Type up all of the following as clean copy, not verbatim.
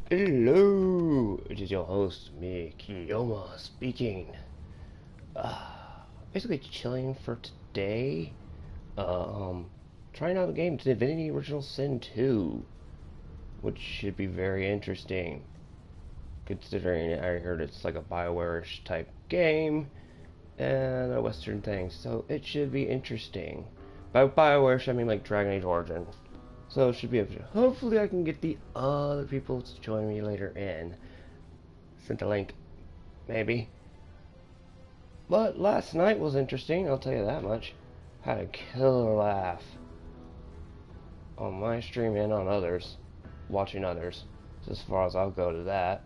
Hello, it is your host, me, Kiyoma, speaking. Uh, Basically chilling for today. Um, Trying out the game Divinity Original Sin 2, which should be very interesting, considering I heard it's like a BioWare-ish type game and a Western thing, so it should be interesting. By BioWare, I mean like Dragon Age Origin. So it should be interesting. Hopefully I can get the other people to join me later in. Sent a link, maybe. But last night was interesting, I'll tell you that much. Had a killer laugh on my stream and on others, watching others. As far as I'll go to that.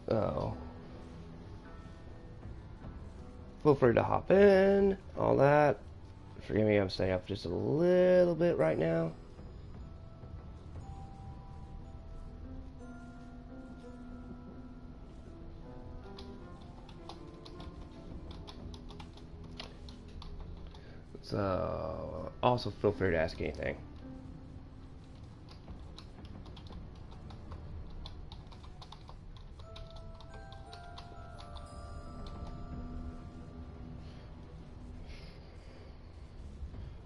Oh. Feel free to hop in, all that. Forgive me, I'm staying up just a little bit right now. So, also feel free to ask anything.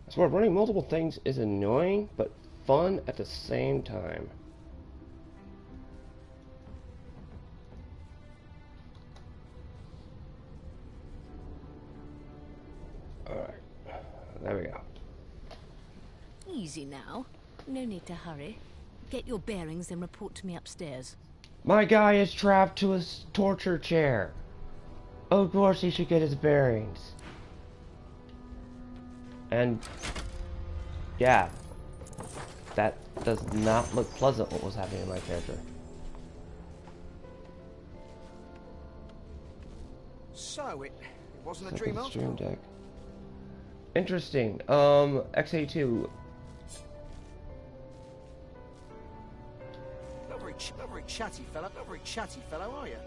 I swear, running multiple things is annoying, but fun at the same time. Alright, there we go. Easy now. No need to hurry. Get your bearings and report to me upstairs. My guy is trapped to a torture chair. Of course he should get his bearings. And yeah, that does not look pleasant what was happening to my character. So it wasn't a dream after Stream deck. Interesting. XA2. Not very chatty fellow, are you?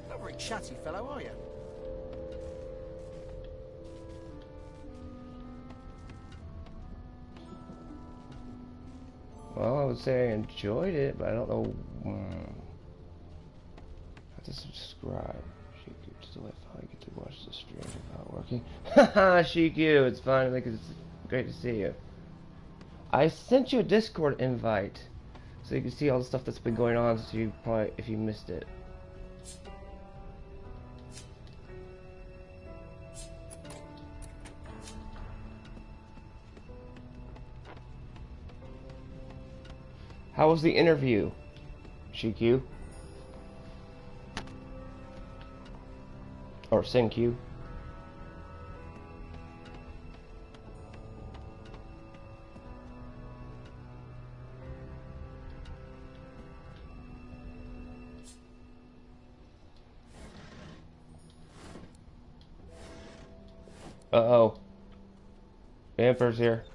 Not very chatty fellow, are you? Well, I would say I enjoyed it, but I don't know. I have to subscribe. Shiku, just the way I finally get to watch the stream without working. Haha, Shiku, it's fine. I think it's great to see you. I sent you a Discord invite, so you can see all the stuff that's been going on. So you probably, if you missed it. How was the interview, Shiku? Or Senkyu? Uh-oh. The Emperor's here.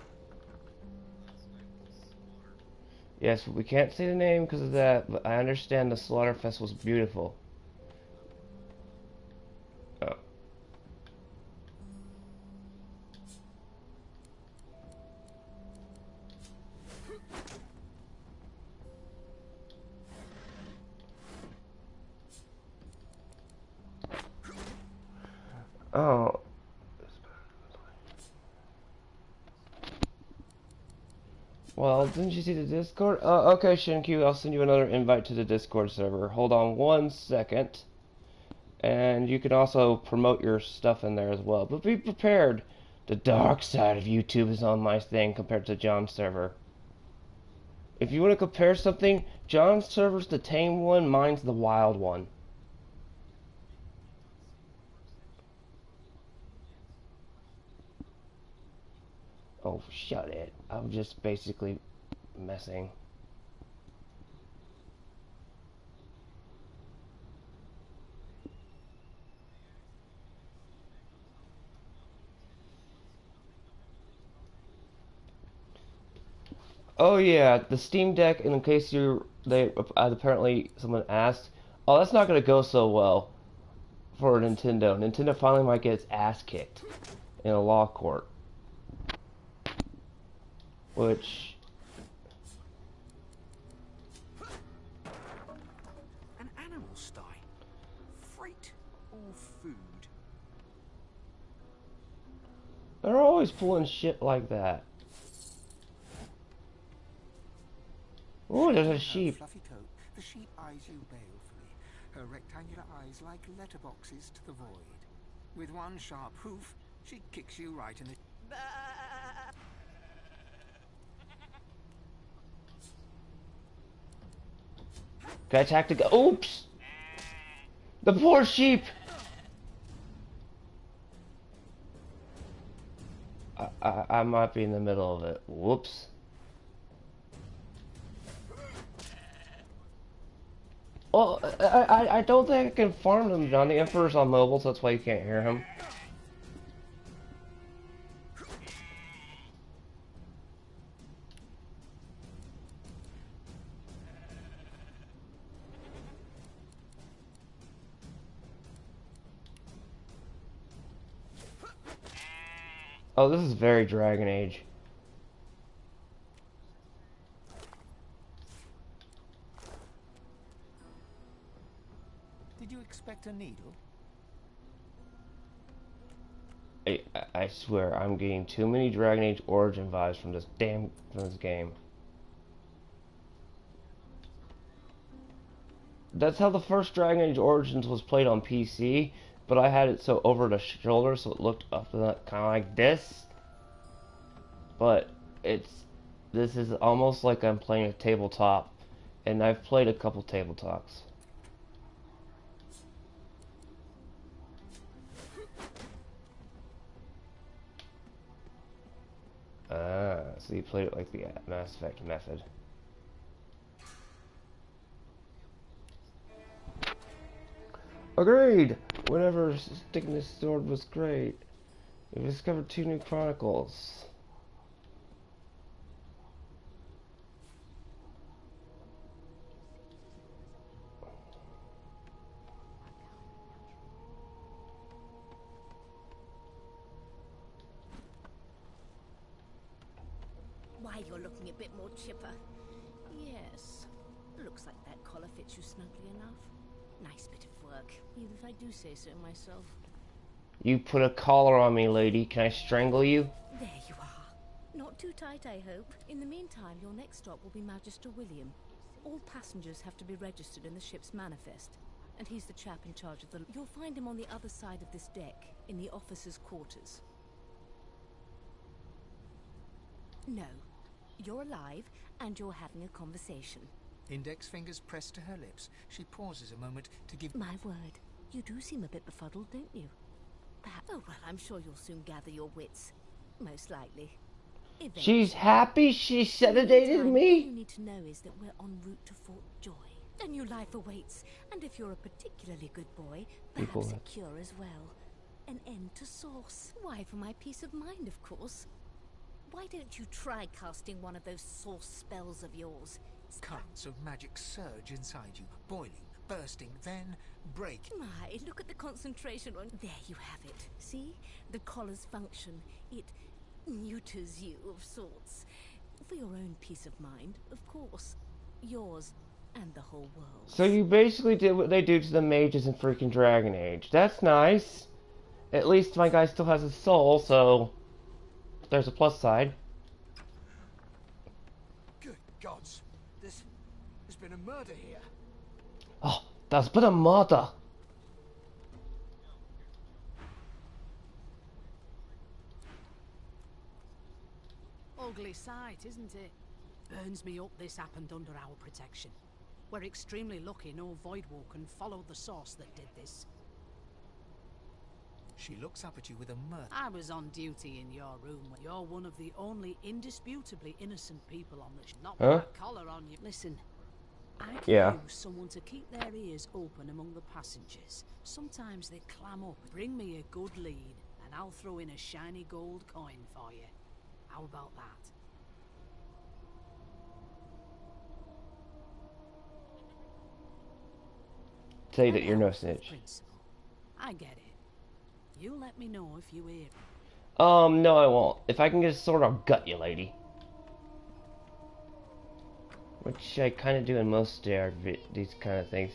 Yes, we can't say the name because of that, but I understand the Slaughterfest was beautiful. Oh. Oh. Well, didn't you see the Discord? Okay, Shinkyu, I'll send you another invite to the Discord server. Hold on 1 second. And you can also promote your stuff in there as well. But be prepared. The dark side of YouTube is on my thing compared to John's server. If you want to compare something, John's server's the tame one, mine's the wild one. Oh, shut it. I'm just basically messing. Oh yeah, the Steam Deck, in case they apparently someone asked, oh, that's not going to go so well for Nintendo. Nintendo finally might get its ass kicked in a law court. Which... An animal sty. Freight or food? They're always pulling shit like that. Oh, there's a sheep. Fluffy coat. The sheep eyes you balefully. Her rectangular eyes like letterboxes to the void. With one sharp hoof, she kicks you right in the... Can I attack the guy? Oops! The poor sheep! I might be in the middle of it. Whoops. Well, I don't think I can farm them, John. The Emperor's on mobile, so that's why you can't hear him. Oh, this is very Dragon Age. Did you expect a needle? I swear, I'm getting too many Dragon Age Origin vibes from this game. That's how the first Dragon Age Origins was played on PC, but I had it so over the shoulder, so it looked up kind of like this. But this is almost like I'm playing a tabletop, and I've played a couple tabletops. Ah, so you played it like the Mass Effect method. Agreed! Whatever, sticking this sword was great. We discovered 2 new chronicles. Why, you're looking a bit more chipper. Yes. Looks like that collar fits you snugly enough. Nice bit of work, even if I do say so myself. You put a collar on me, lady. Can I strangle you? There you are. Not too tight, I hope. In the meantime, your next stop will be Magister William. All passengers have to be registered in the ship's manifest, and he's the chap in charge of the... You'll find him on the other side of this deck, in the officers' quarters. No. You're alive, and you're having a conversation. Index fingers pressed to her lips. She pauses a moment to give... My word. You do seem a bit befuddled, don't you? Perhaps... Oh, well, I'm sure you'll soon gather your wits. Most likely. Eventually. She's happy she sedated me? All you need to know is that we're en route to Fort Joy. A new life awaits, and if you're a particularly good boy, perhaps a cure as well. An end to Source. Why, for my peace of mind, of course. Why don't you try casting one of those Source spells of yours? Currents of magic surge inside you, boiling, bursting, then break. My, look at the concentration on... There you have it. See? The collar's function. It neuters you of sorts. For your own peace of mind, of course. Yours and the whole world. So you basically did what they do to the mages in freaking Dragon Age. That's nice. At least my guy still has his soul, so there's a plus side. Good gods. There's been a murder here. Oh, there's been a murder. Ugly sight, isn't it? Burns me up this happened under our protection. We're extremely lucky no Voidwalker followed the source that did this. She looks up at you with a mirth. I was on duty in your room. You're one of the only indisputably innocent people on the ship. Not with a collar on you. Listen, I can use someone to keep their ears open among the passengers. Sometimes they clam up. Bring me a good lead, and I'll throw in a shiny gold coin for you. How about that? Say that you're no snitch. Principle. I get it. You let me know if you hear. No, I won't. If I can get a sword, I'll gut you, lady. Which I kind of do in most these kind of things.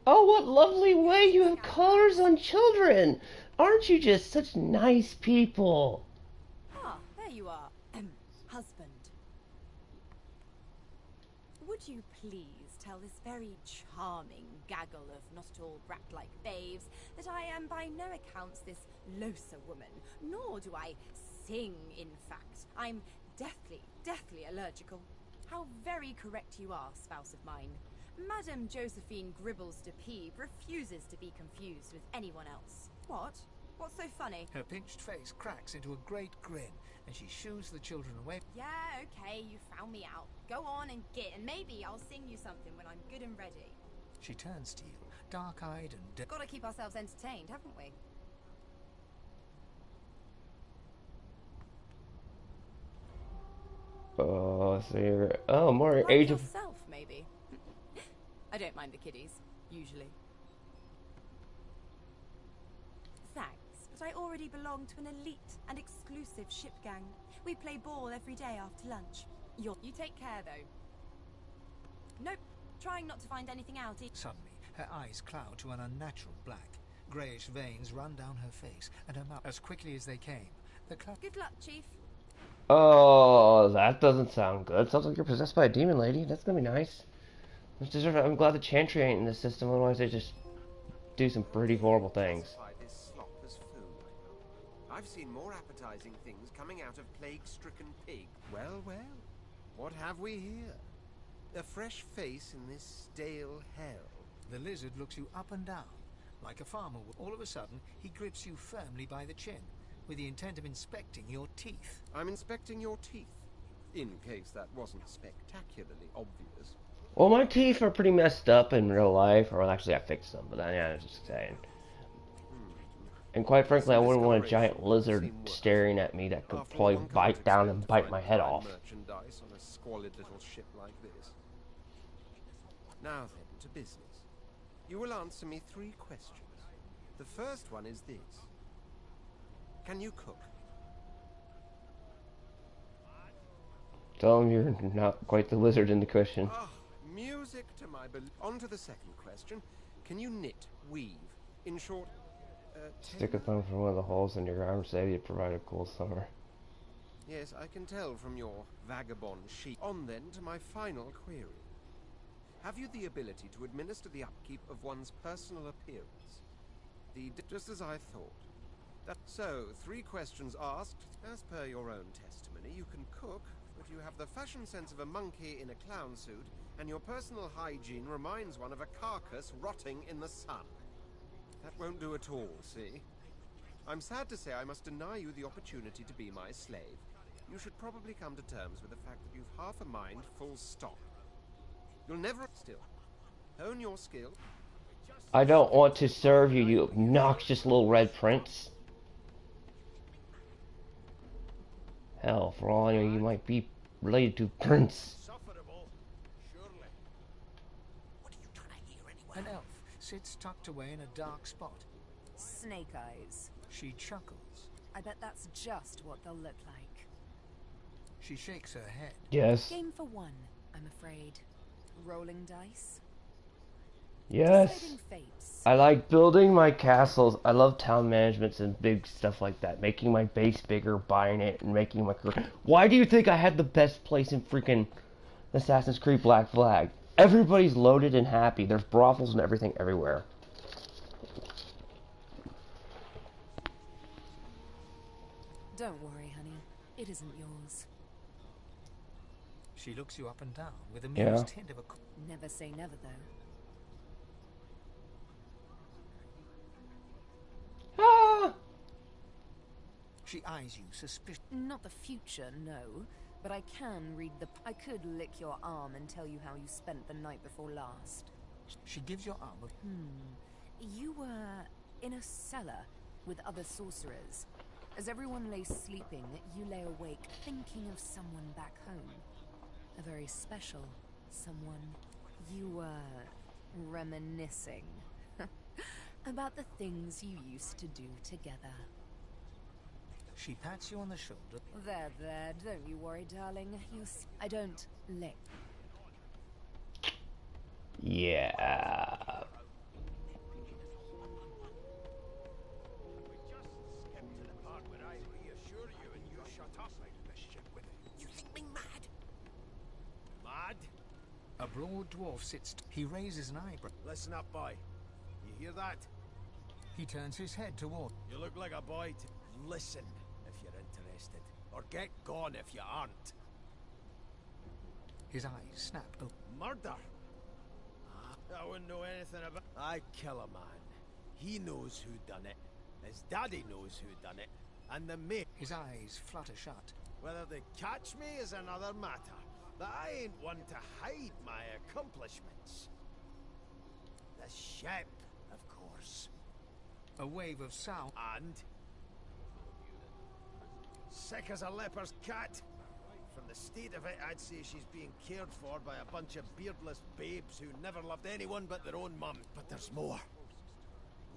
Oh, what lovely way you have colors on children! Aren't you just such nice people? Ah, there you are. Husband. Would you please tell this very charming gaggle of not-at-all brat-like babes that I am by no accounts this loser woman, nor do I sing, in fact. I'm deathly allergical. How very correct you are, spouse of mine. Madame Josephine Gribbles de Peeb refuses to be confused with anyone else. What? What's so funny? Her pinched face cracks into a great grin, and she shoos the children away. Yeah, okay, you found me out. Go on and git, and maybe I'll sing you something when I'm good and ready. She turns to you, dark-eyed and... Gotta keep ourselves entertained, haven't we? Oh, so you're... Oh, more Like age of... yourself, maybe. I don't mind the kiddies, usually. Thanks, but I already belong to an elite and exclusive ship gang. We play ball every day after lunch. You take care, though. Nope, trying not to find anything out. Suddenly, her eyes cloud to an unnatural black. Greyish veins run down her face, and her mouth... As quickly as they came, the Good luck, Chief. Oh, that doesn't sound good. Sounds like you're possessed by a demon, lady. That's gonna be nice. I'm glad the Chantry ain't in this system, otherwise they just do some pretty horrible things. This slop as food. I've seen more appetizing things coming out of plague-stricken pig. Well, well, what have we here? A fresh face in this stale hell. The lizard looks you up and down, like a farmer. All of a sudden, he grips you firmly by the chin, with the intent of inspecting your teeth. I'm inspecting your teeth, in case that wasn't spectacularly obvious. Well, my teeth are pretty messed up in real life, or actually I fixed them, but yeah, I'm just saying. And quite frankly, I wouldn't want a giant lizard staring at me that could probably bite down and bite my head off. Merchandise on a squalid little ship like this. Now then, to business. You will answer me 3 questions. The first one is this. Can you cook? Tell him you're not quite the lizard in the question. Ah, music to my on to the second question. Can you knit, weave? In short, stick a thumb through one of the holes in your arm, say you provide a cool summer. Yes, I can tell from your vagabond sheet. On then to my final query. Have you the ability to administer the upkeep of one's personal appearance? Just as I thought. So, 3 questions asked. As per your own testimony, you can cook, but you have the fashion sense of a monkey in a clown suit, and your personal hygiene reminds one of a carcass rotting in the sun. That won't do at all, see? I'm sad to say I must deny you the opportunity to be my slave. You should probably come to terms with the fact that you've half a mind, full stop. You'll never still hone your skill. I don't want to serve you, you obnoxious little red prince. Hell, for all I know, you might be related to Prince. An elf sits tucked away in a dark spot. Snake eyes. She chuckles. I bet that's just what they'll look like. She shakes her head. Yes. Game for 1, I'm afraid. Rolling dice. Yes. I like building my castles. I love town managements and big stuff like that. Making my base bigger, buying it, and making my career. Why do you think I had the best place in freaking Assassin's Creed Black Flag? Everybody's loaded and happy. There's brothels and everything everywhere. Don't worry, honey. It isn't yours. She looks you up and down with a amused hint of a... Never say never, though. Ah! She eyes you suspiciously. Not the future, no. But I can read the... I could lick your arm and tell you how you spent the night before last. She gives your arm a... You were in a cellar with other sorcerers. As everyone lay sleeping, you lay awake thinking of someone back home. A very special someone. You were reminiscing. About the things you used to do together. She pats you on the shoulder. There, don't you worry, darling. I don't let. Yeah. You think me mad? Mad? A broad dwarf sits. He raises an eyebrow. Listen up, boy. You hear that? He turns his head toward. You look like a boy. Listen if you're interested, or get gone if you aren't. His eyes snap open. Murder? I wouldn't know anything about. I kill a man. He knows who done it. His daddy knows who done it, and the mate. His eyes flutter shut. Whether they catch me is another matter. But I ain't one to hide my accomplishments. The ship, of course. A wave of sound. And sick as a leper's cat. From the state of it, I'd say she's being cared for by a bunch of beardless babes who never loved anyone but their own mum. But there's more.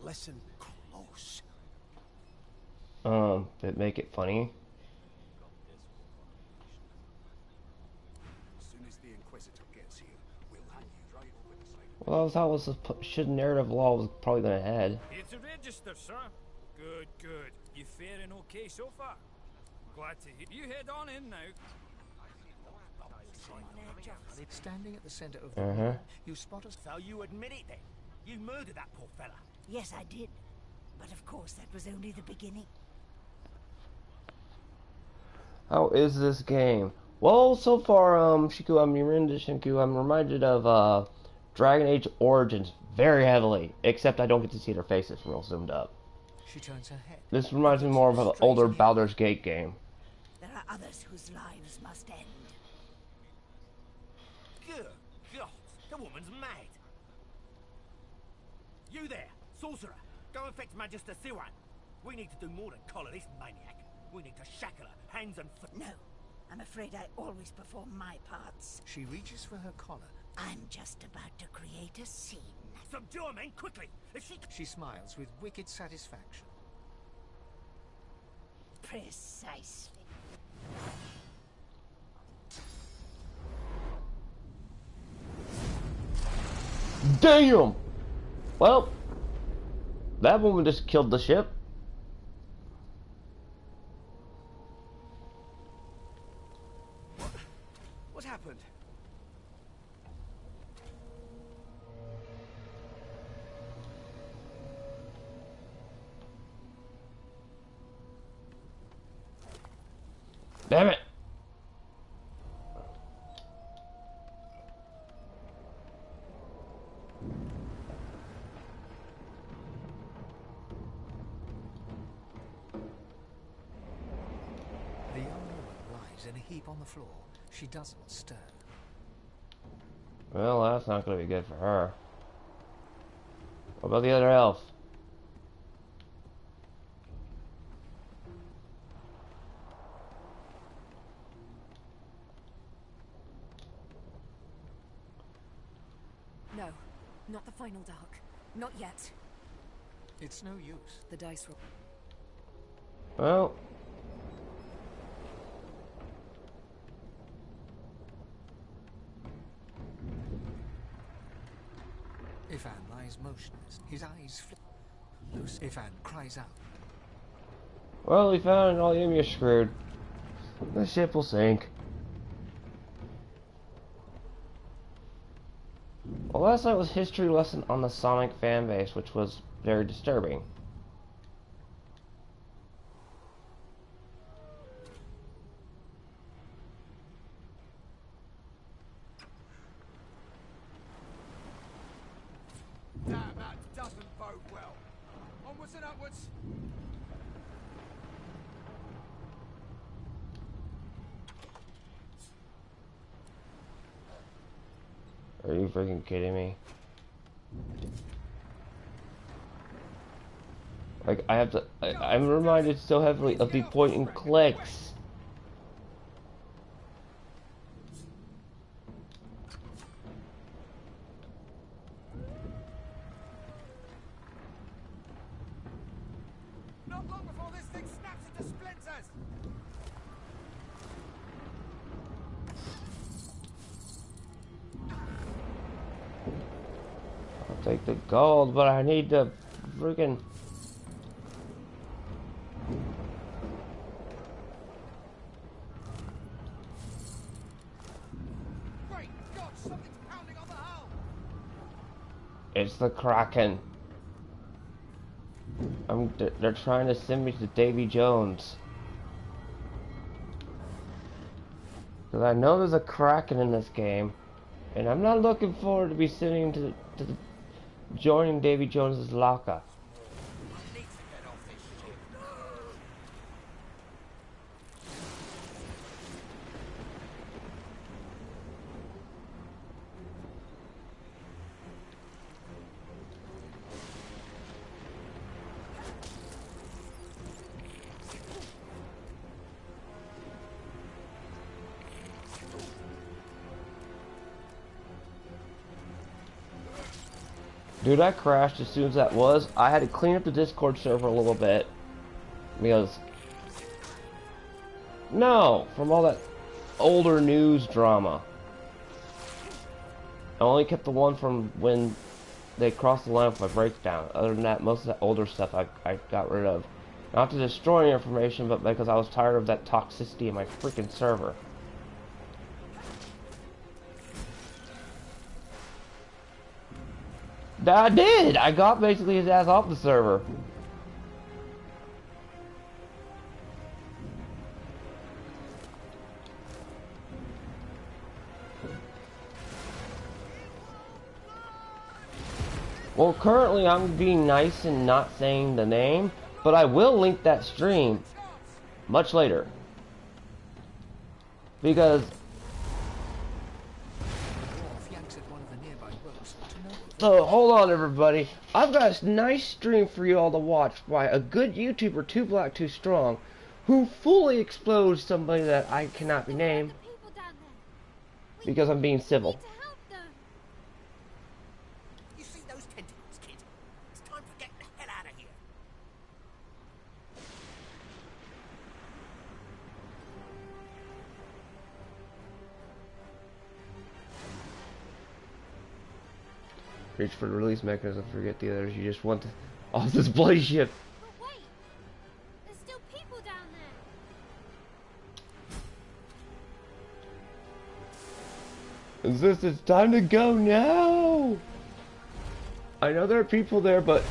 Listen close. That make it funny. As soon as the Inquisitor gets here, we'll hang you right over the side. Well, that was the narrative law was probably gonna head. Here to register, sir. Good, good. You faring okay so far? Glad to hear. You head on in now. Standing at the center of the room, you spot us. So you admit it then? You murdered that poor fella? Yes, I did. But of course, that was only the beginning. How is this game? Well, so far, Shiku, I'm reminded of Dragon Age Origins very heavily, except I don't get to see their faces real zoomed up. She turns her head. This reminds me more of an older Baldur's Gate game. There are others whose lives must end. Good God, the woman's mad. You there, sorcerer, go and fetch Magister Siwan. We need to do more than collar this maniac. We need to shackle her, hands and foot. No, I'm afraid I always perform my parts. She reaches for her collar. I'm just about to create a scene. Subdue her, men, quickly! If She smiles with wicked satisfaction. Precisely. Damn! Well, that woman just killed the ship. What happened? Damn it! The young woman lies in a heap on the floor. She doesn't stir. Well, that's not going to be good for her. What about the other elf? No, not the final dark. Not yet. It's no use. The dice roll. Well, Ifan lies motionless. His eyes flip. Loose. Ifan cries out. well, we found all the enemy are screwed. The ship will sink. Well, last night was history lesson on the Sonic fan base, which was very disturbing. Damn, that doesn't bode well. Onwards and upwards. Are you freaking kidding me? Like, I have to... I'm reminded so heavily of the point and clicks. take the gold, but I need the freaking... Great God, something's pounding on the hull! It's the Kraken. They're trying to send me to Davy Jones. Because I know there's a Kraken in this game. And I'm not looking forward to be sitting to joining Davy Jones's locker. Dude, I crashed as soon as that was. I had to clean up the Discord server a little bit. Because... No! From all that older news drama. I only kept the one from when they crossed the line with my breakdown. Other than that, most of the older stuff I got rid of. Not to destroy information, but because I was tired of that toxicity in my freaking server. I did! I got basically his ass off the server. Well, currently I'm being nice and not saying the name, but I will link that stream much later. Because... So, hold on everybody. I've got a nice stream for you all to watch by a good YouTuber, Too Black Too Strong, who fully explodes somebody that I cannot be named because I'm being civil. You see those tentacles, kid? It's time for getting the hell out of here. Reach for the release mechanism, forget the others, you just want to off this bloody ship. But wait, there's still people down there. Is this, it's time to go now! I know there are people there, but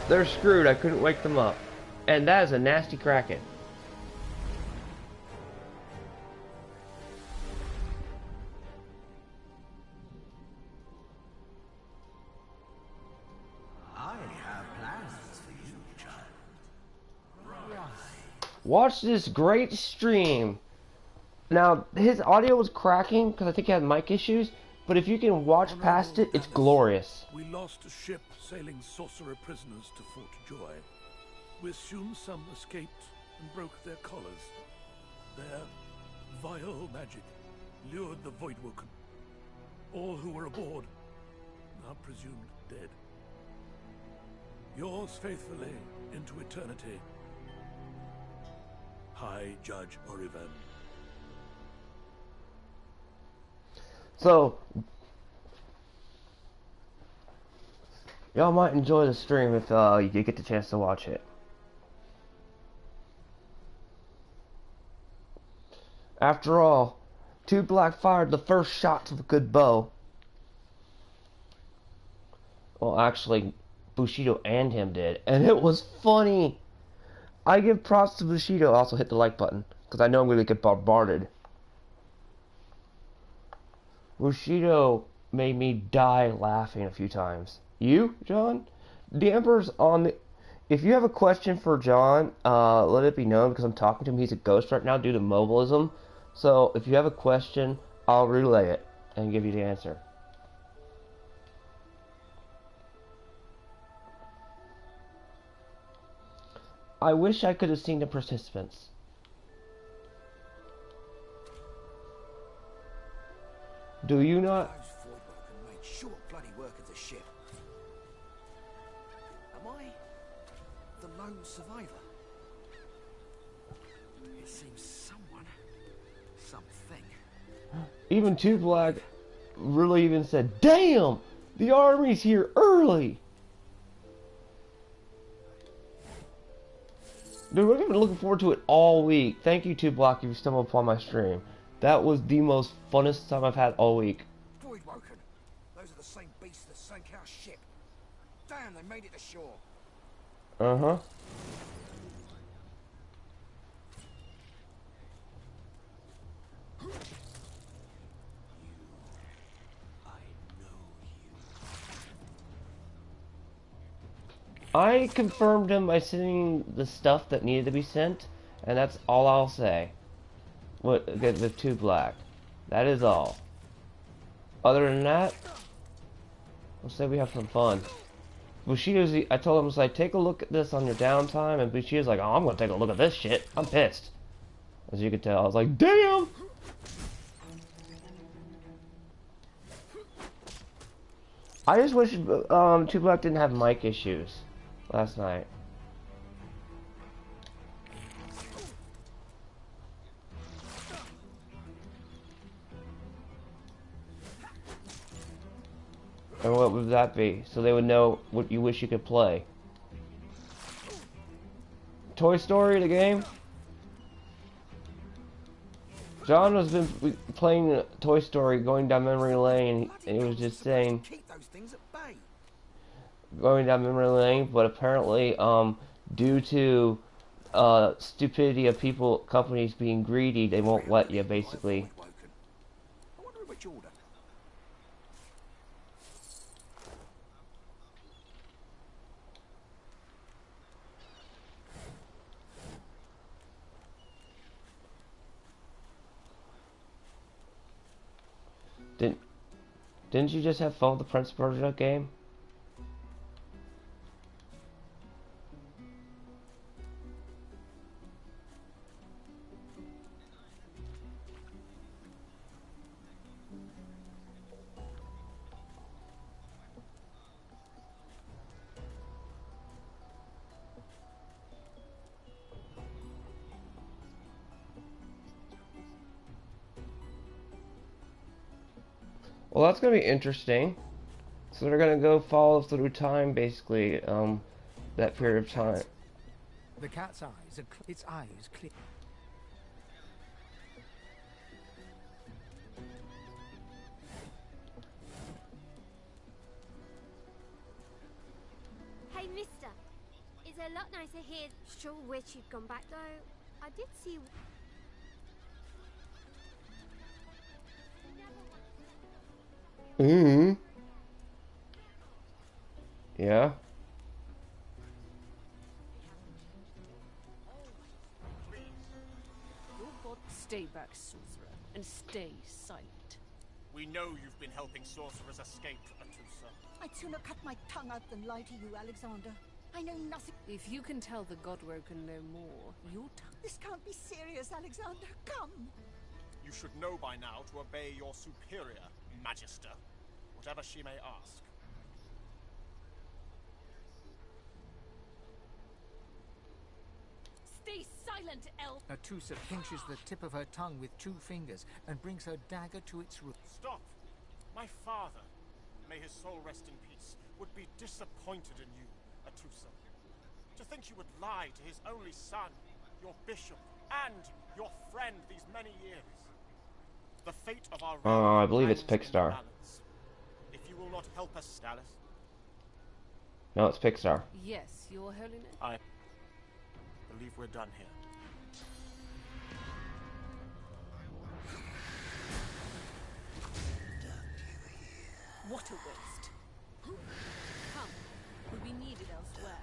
they're screwed, I couldn't wake them up. And that is a nasty Kraken. Watch this great stream. Now, his audio was cracking because I think he had mic issues, but if you can watch past it, it's glorious. We lost a ship sailing sorcerer prisoners to Fort Joy. We assume some escaped and broke their collars. Their vile magic lured the Voidwoken. All who were aboard are presumed dead. Yours faithfully into eternity, High Judge Oriven. So, y'all might enjoy the stream if you get the chance to watch it. After all, Too Black fired the first shots with a good bow. Well, actually, Bushido and him did, and it was funny. I give props to Bushido. Also hit the like button because I know I'm gonna get bombarded. Bushido made me die laughing a few times. You, John? The Emperor's on the... If you have a question for John, let it be known because I'm talking to him. He's a ghost right now due to mobilism. So if you have a question, I'll relay it and give you the answer. I wish I could have seen the participants. Do you not? Those Voidwoken made short bloody work of the ship. Am I the lone survivor? It seems someone, something. Even Too Black really even said, "Damn!" The army's here early! Dude, we've been looking forward to it all week. Thank you, 2Block, if you stumbled upon my stream. That was the most funnest time I've had all week. Void Woken. Those are the same beasts that sank our ship. Damn, they made it to shore. Uh-huh. I confirmed him by sending the stuff that needed to be sent, and that's all I'll say. What the 2Black. That is all. Other than that, let's say we have some fun. Bushido's, I told him, I was like, take a look at this on your downtime, and Bushido's like, oh, I'm gonna take a look at this shit. I'm pissed. As you can tell, I was like, damn! I just wish 2Black didn't have mic issues last night. And what would that be? So they would know what you wish you could play. Toy Story, the game? John has been playing Toy Story, going down memory lane, and he was just saying, going down memory lane, but apparently, due to stupidity of people, companies being greedy, they won't let you, basically. I wonder which order. Didn't you just have fun with the Prince of Persia game? Well, that's gonna be interesting. So they're gonna go follow through time, basically, that period of time. The cat's eyes are its eyes clear. Hey, mister. It's a lot nicer here. Sure wish you'd gone back, though. I did see... Mm-hmm. Yeah. Stay back, sorcerer, and stay silent. We know you've been helping sorcerers escape, Atusa. I'd sooner cut my tongue out than lie to you, Alexander. I know nothing. If you can tell the Godwoken no more, your tongue... This can't be serious, Alexander. Come! You should know by now to obey your superior, Magister, whatever she may ask. Stay silent, elf! Atusa pinches the tip of her tongue with 2 fingers and brings her dagger to its root. Stop! My father, may his soul rest in peace, would be disappointed in you, Atusa. To think you would lie to his only son, your bishop, and your friend these many years. The fate of our I believe it's Pixar. If you will not help us, Dallas. No, it's Pixar. Yes, your holiness. I believe we're done here. What a waste. Come, we'll be needed elsewhere.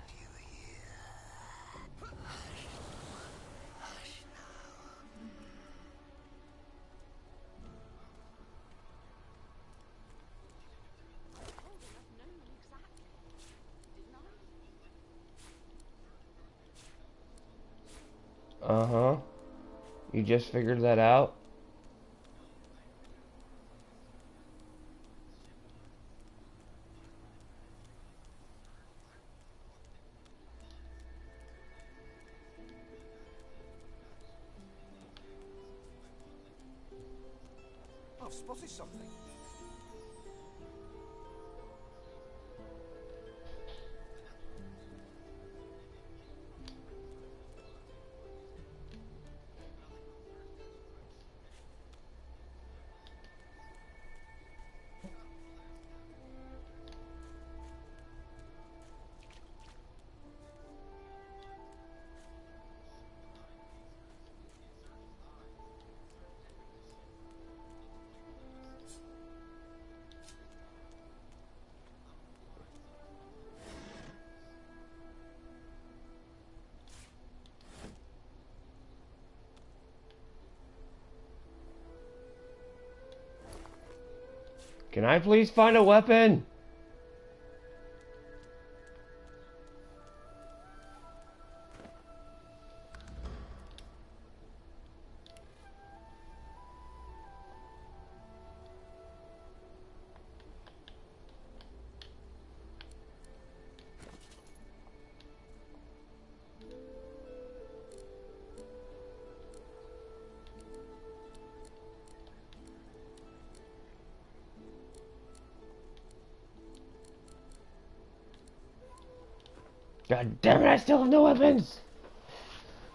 Uh-huh. You just figured that out? I've spotted something. Can I please find a weapon? God damn it, I still have no weapons!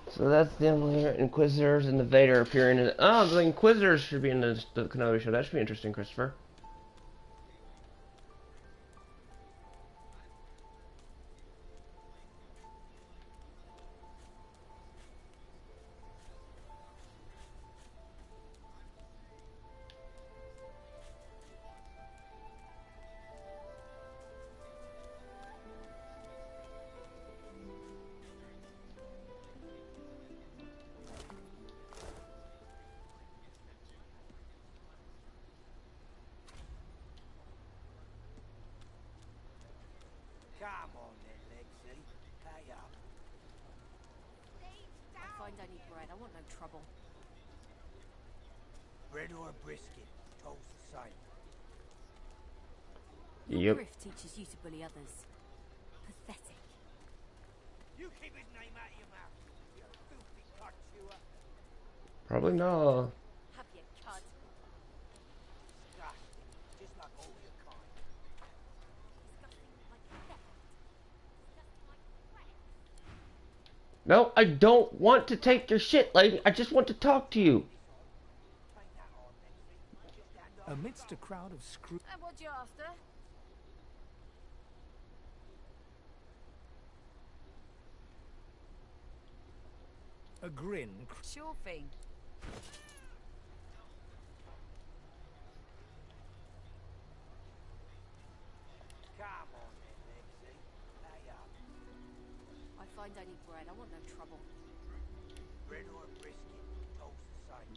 So that's the Inquisitors and the Vader appearing in... Oh, the Inquisitors should be in the Kenobi show. That should be interesting, Christopher. Come on then, Lexi. Pay up. I find I need bread. I want no trouble. Bread or a brisket, toll's the same. Yep. Griff teaches you to bully others. Pathetic. You keep his name out of your mouth, you filthy cud chewer. Probably not. Have you cud? Disgusting, just like all your kind. Disgusting like theft. Disgusting like threat. No, I don't want to take your shit, lady. I just want to talk to you. Amidst a crowd of screw... And what you after? A grin... Sure thing. Come on then, Lexi. Pay up. I find I need bread. I want no trouble. Bread or a brisket, toll's the same.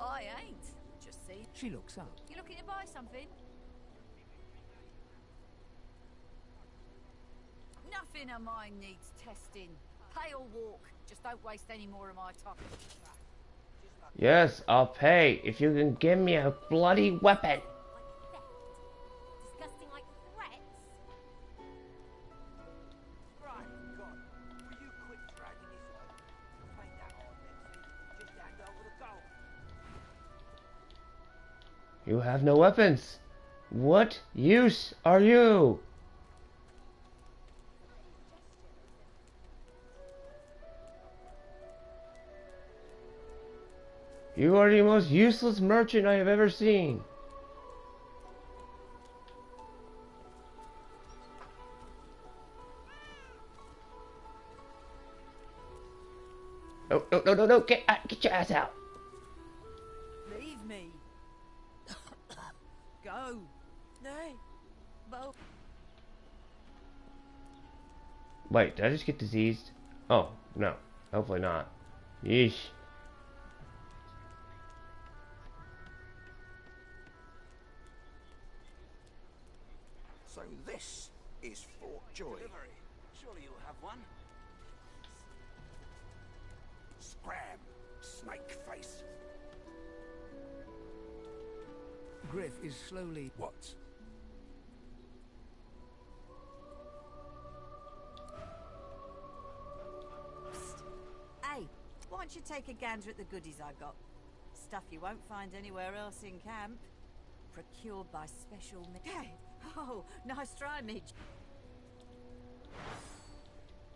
I ain't. Just see. She looks up. You looking to buy something? Nothing of mine needs testing. Pay or walk. Just don't waste any more of my time. Yes, I'll pay if you can give me a bloody weapon. Like theft. Disgusting like threats. Right, God, will you quit dragging this on? Ain't that hard, Lexi? Just hand over the gold. You have no weapons. What use are you? You are the most useless merchant I have ever seen. No, no, no, no, no, get your ass out. Leave me. Go. Nay. Bo. Wait, did I just get diseased? Oh, no. Hopefully not. Yeesh. So this is Fort Joy. Delivery. Surely you'll have one. Scram, snake face. Griff is slowly... What? Hey, why don't you take a gander at the goodies I got? Stuff you won't find anywhere else in camp. Procured by special... Hey! Oh, nice try, Midge.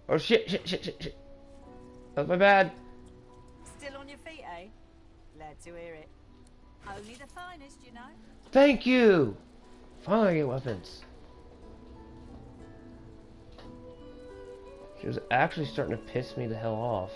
Oh shit, shit, shit, shit, shit. That's my bad. Still on your feet, eh? Glad to hear it. Only the finest, you know. Thank you. Finally I get weapons. She was actually starting to piss me the hell off.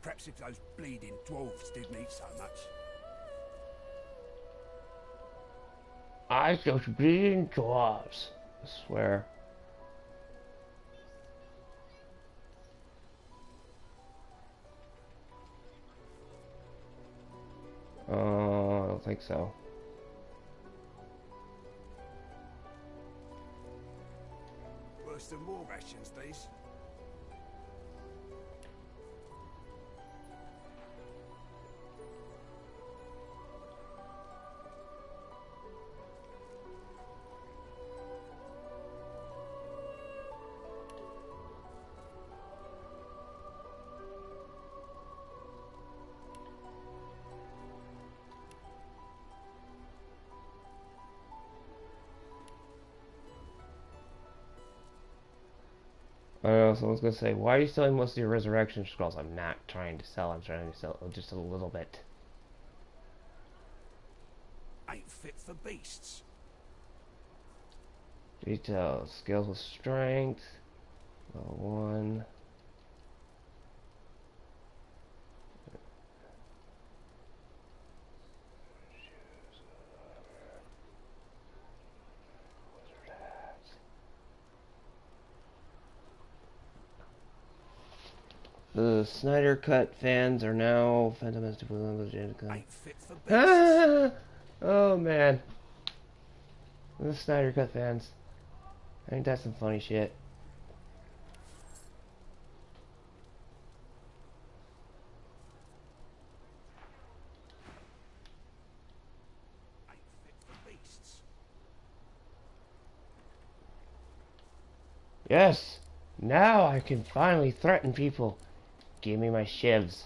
Perhaps if those bleeding dwarves didn't eat so much. I those bleeding dwarves. I swear. I don't think so. Worse than war rations, these. I know someone's gonna say, why are you selling most of your resurrection scrolls? I'm not trying to sell, I'm trying to sell just a little bit. Ain't fit for beasts. Details, skills with strength, level 1. The Snyder Cut fans are now fundamentally Ain't fit for beasts. Oh man. The Snyder Cut fans. Ain't that some funny shit? Ain't fit for beasts. Yes! Now I can finally threaten people. Give me my shivs.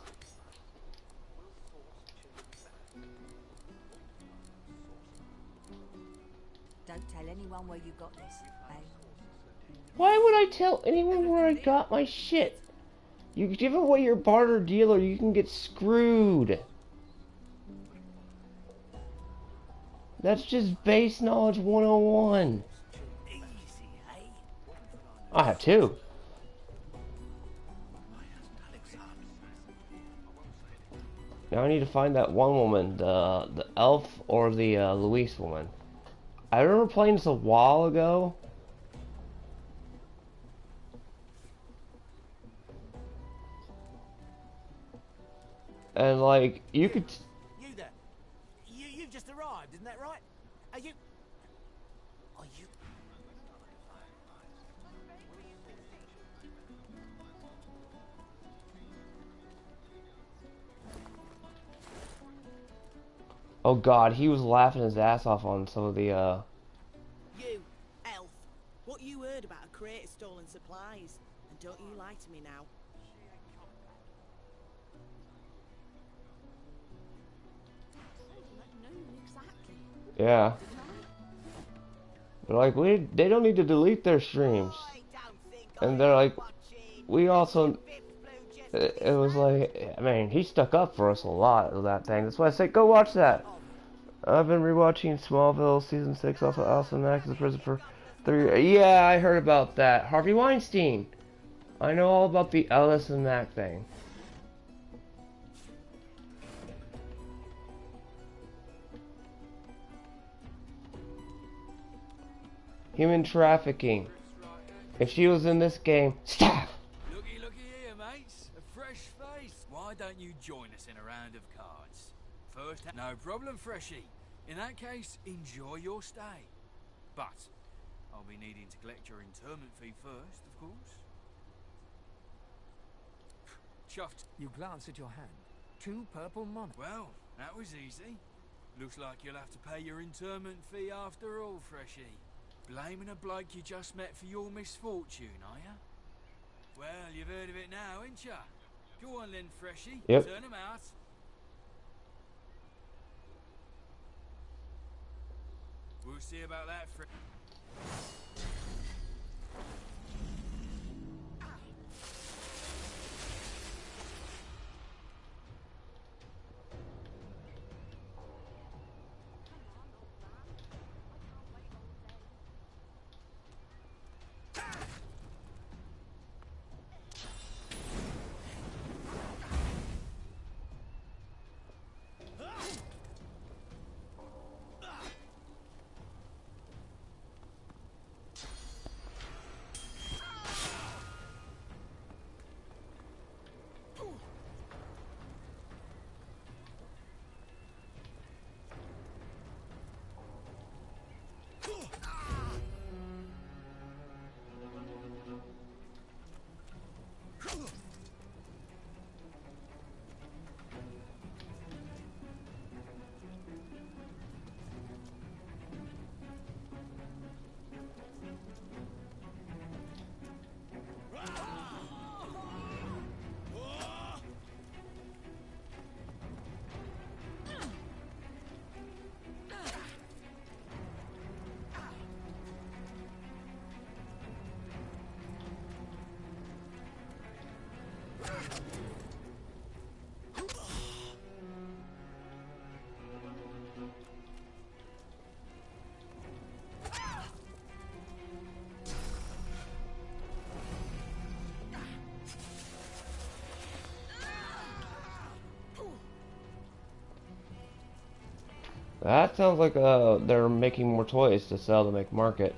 Don't tell anyone where you got this, eh? Why would I tell anyone where I got my shit? You give away your barter deal or you can get screwed. That's just base knowledge 101. Easy, eh? I have two. Now I need to find that one woman, the elf or the Luis woman. I remember playing this a while ago. And like you could. You there? You just arrived, isn't that right? Are you? Oh god, he was laughing his ass off on some of the You, elf. What you heard about a crate of stolen supplies. And don't you lie to me now. Yeah. They're like, they don't need to delete their streams. And they're like, we also, it was like, I mean, he stuck up for us a lot of that thing. That's why I say, go watch that. I've been rewatching Smallville season 6, also Allison Mack is in prison for 3 years. Yeah, I heard about that. Harvey Weinstein. I know all about the Allison Mack thing. Human trafficking. If she was in this game, stop! Looky here, mates. A fresh face. Why don't you join us in a round of cards? First, no problem, Freshie. In that case, enjoy your stay. But I'll be needing to collect your interment fee first, of course. Chuffed. You glance at your hand. 2 purple monarchs. Well, that was easy. Looks like you'll have to pay your interment fee after all, Freshie. Blaming a bloke you just met for your misfortune, are ya? Well, you've heard of it now, ain't ya? Go on then, Freshie. Yep. Turn 'em out. We'll see about that, That sounds like they're making more toys to sell to make market.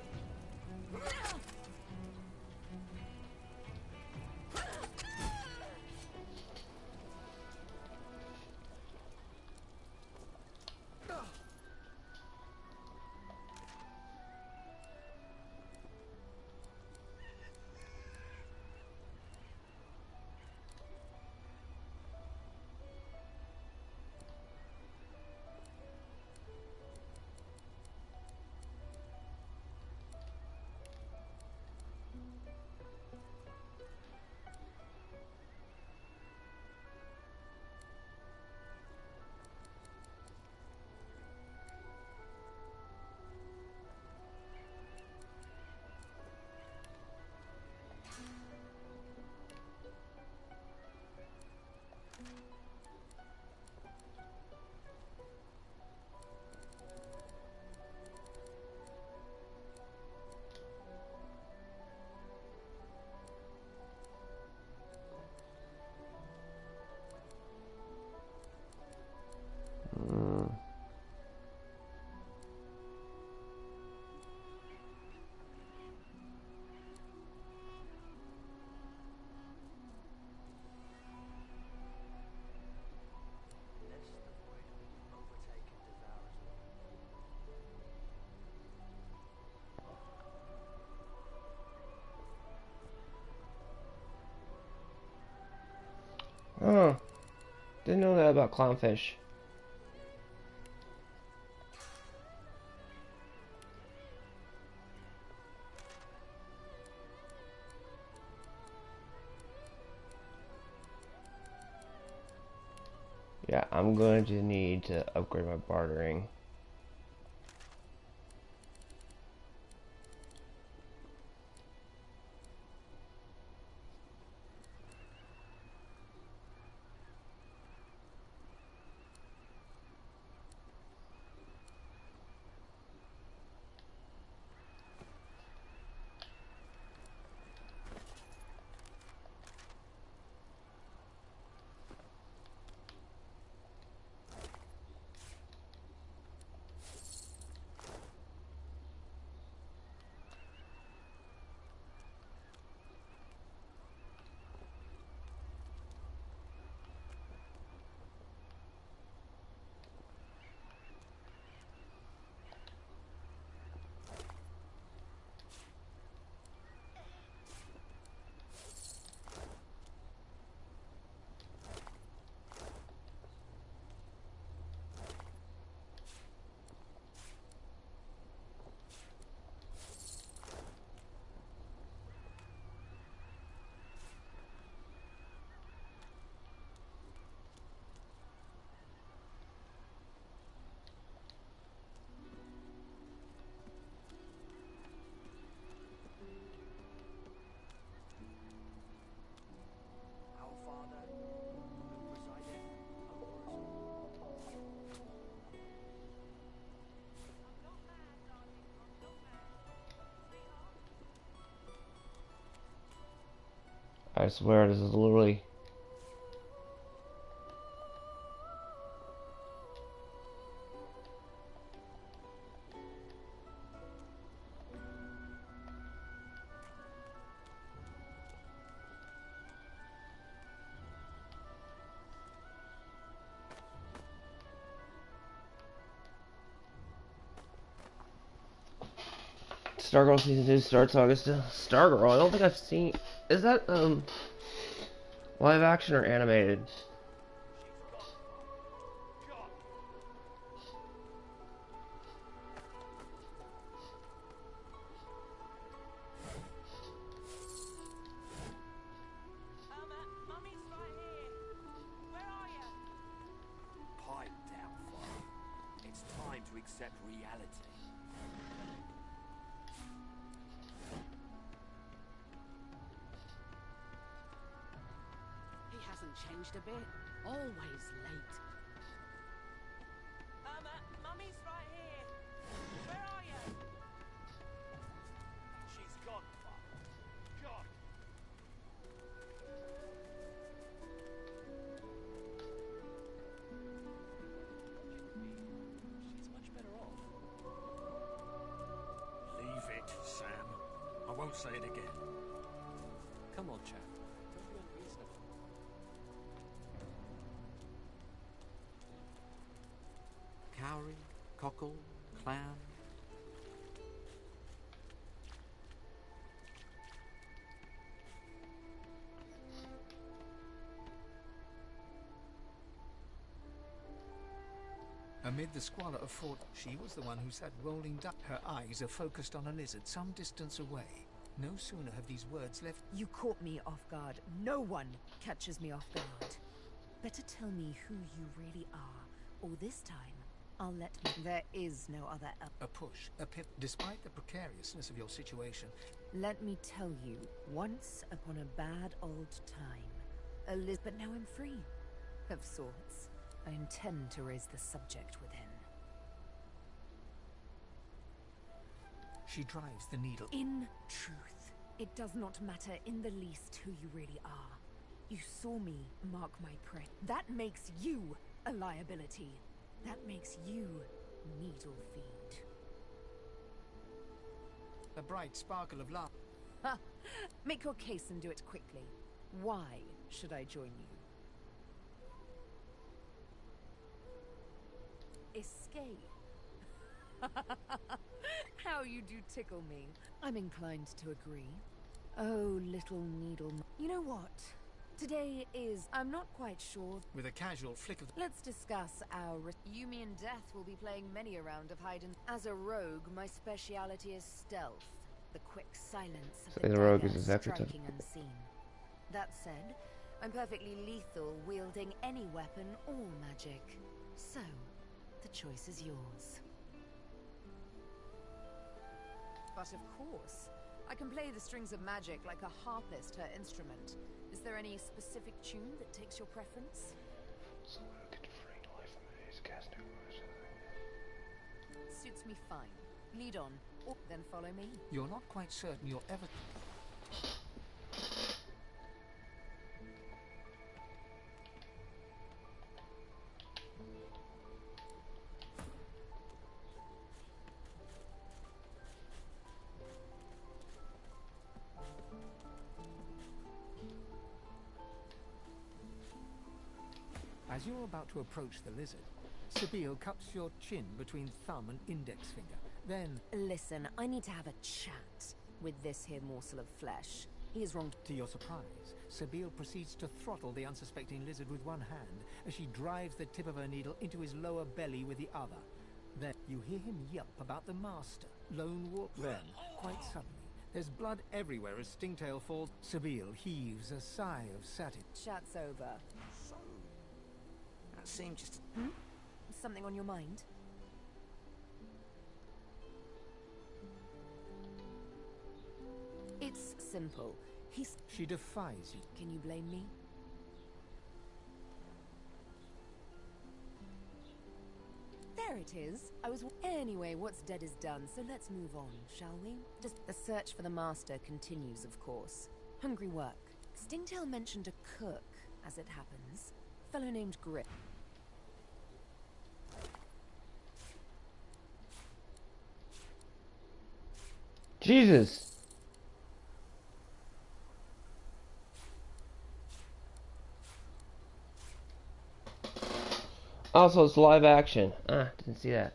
Oh, didn't know that about clownfish. Yeah, I'm going to need to upgrade my bartering. I swear this is literally... Stargirl Season 2 starts August. Stargirl, I don't think I've seen... Is that, live action or animated? Pipe down, Father. It's time to accept reality. hasn't changed a bit. Always late. Mummy's right here. Where are you? She's gone, Father. Gone. She's much better off. Leave it, Sam. I won't say it again. Come on, chap. Don't be unreasonable. Cowrie, cockle, clam. Amid the squalor of Fort, she was the one who sat rolling down. Her eyes are focused on a lizard some distance away. No sooner have these words left. You caught me off guard. No one catches me off guard. Better tell me who you really are, or this time I'll let me. There is no other. A push, a pip. Despite the precariousness of your situation, let me tell you, once upon a bad old time, but now I'm free, of sorts. I intend to raise the subject within. She drives the needle. In truth, it does not matter in the least who you really are. You saw me mark my prey. That makes you a liability. That makes you needle feed. A bright sparkle of love. Ha! Make your case and do it quickly. Why should I join you? Escape. How you do tickle me. I'm inclined to agree. Oh, little needle. You know what? Today is... I'm not quite sure. With a casual flick of... Let's discuss our... Yumi and Death will be playing many a round of hide and... As a rogue, my speciality is stealth. The quick silence of the rogue is dagger exactly striking unseen. That said, I'm perfectly lethal wielding any weapon or magic. So, the choice is yours. But of course, I can play the strings of magic like a harpist her instrument. Is there any specific tune that takes your preference? Someone who can free life from his casting Suits me fine. Lead on, or then follow me. You're not quite certain you'll ever... As you're about to approach the lizard, Sabine cups your chin between thumb and index finger. Then... Listen, I need to have a chat with this here morsel of flesh. He is wrong. To your surprise, Sabine proceeds to throttle the unsuspecting lizard with one hand as she drives the tip of her needle into his lower belly with the other. Then you hear him yelp about the master, lone wolf. Then, quite suddenly, there's blood everywhere as Stingtail falls. Sabine heaves a sigh of satisfaction. Chat's over. So, that seemed just... Something on your mind? It's simple. She defies you. Can you blame me? There it is. Anyway, what's dead is done, so let's move on, shall we? Just the search for the master continues, of course. Hungry work. Stingtail mentioned a cook, as it happens. A fellow named Grip. Jesus! Also, it's live action. Ah, didn't see that.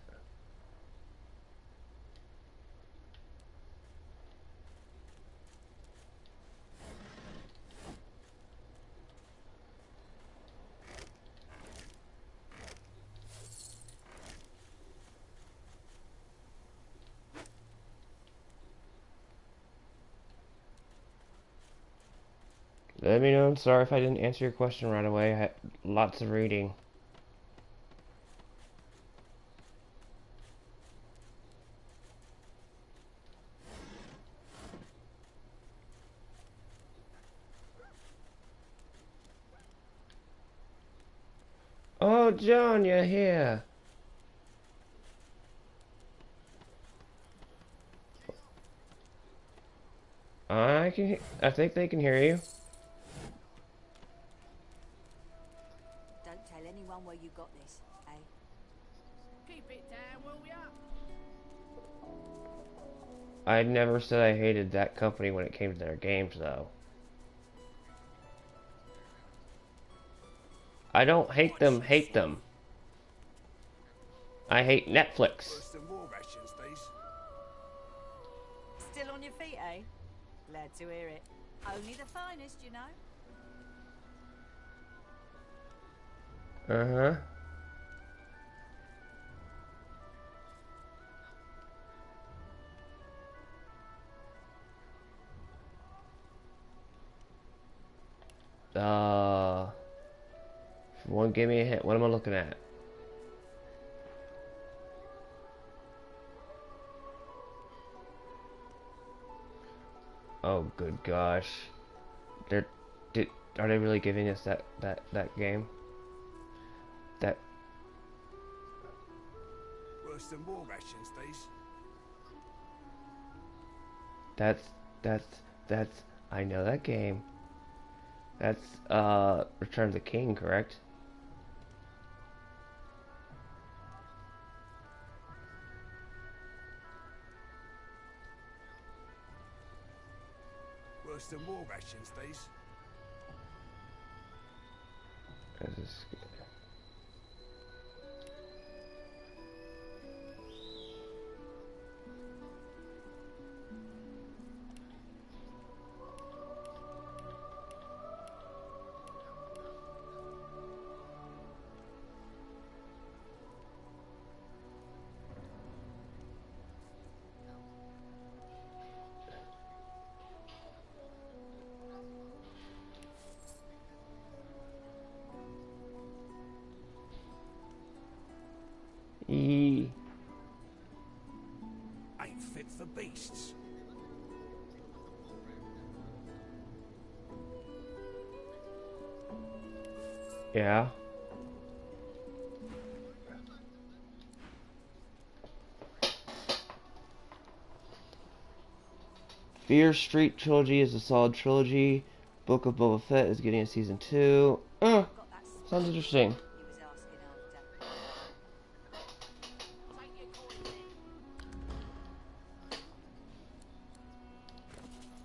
Let me know. I'm sorry if I didn't answer your question right away. I had lots of reading. Oh, John, you're here. I think they can hear you. Don't tell anyone where you got this, eh? Keep it down, will ya? I never said I hated that company when it came to their games, though. I don't hate them, hate them. I hate Netflix. Still on your feet, eh? Glad to hear it. Only the finest, you know. Uh-huh. One, give me a hint. What am I looking at? Oh, good gosh. They're, are they really giving us that game? That. Worse than war rations, these. That's. I know that game. That's, Return of the King, correct? Worse than war rations, these. Ain't fit for beasts. Yeah. Fear Street Trilogy is a solid trilogy. Book of Boba Fett is getting a season 2. Sounds interesting.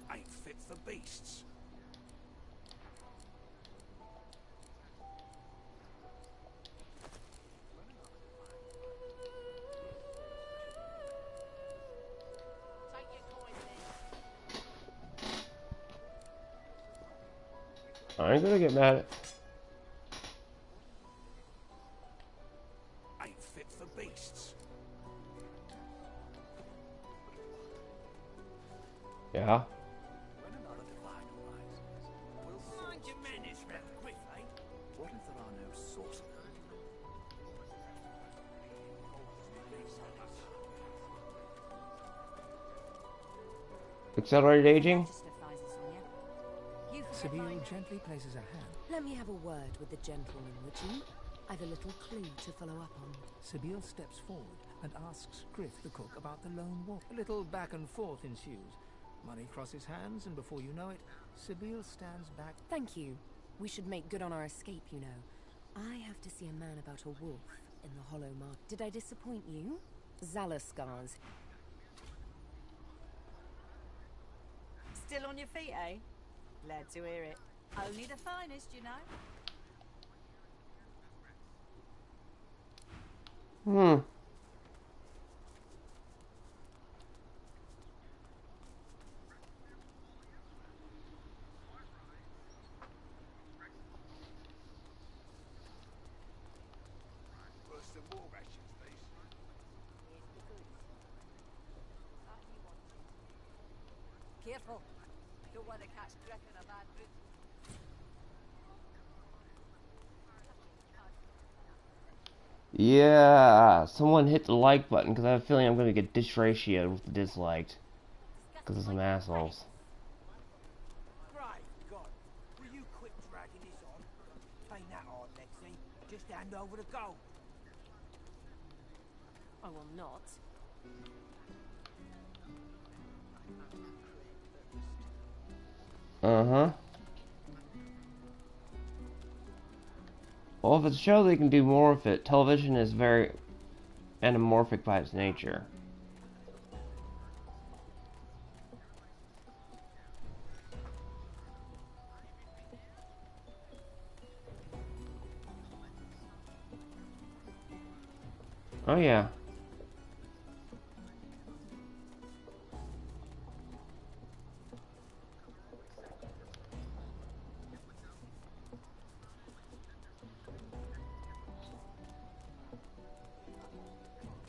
Ain't fit for beasts. I ain't gonna get mad at. Ain't fit for beasts. Yeah. Mind your manners, Ralph Griff, eh? What if there are no sorcerers? Accelerated aging? Sabine gently places a hand. Let me have a word with the gentleman, would you? I've a little clue to follow up on. Sabine steps forward and asks Griff the cook about the lone wolf. A little back and forth ensues. Money crosses hands, and before you know it, Sabine stands back. Thank you. We should make good on our escape, you know. I have to see a man about a wolf in the Hollow Mark. Did I disappoint you? Zalaskars. Still on your feet, eh? Glad to hear it. Only the finest, you know. Worse than war rations, these. Careful. Don't want to catch Griff in a bad mood. Yeah, someone hit the like button because I have a feeling I'm going to get disratioed with the disliked because of some assholes. Right, God. Will you quit dragging this on? Ain't that hard, Lexi? Just hand over the gold. I will not. Uh-huh. Well, if it's a show, they can do more with it. Television is very anamorphic by its nature. Oh, yeah.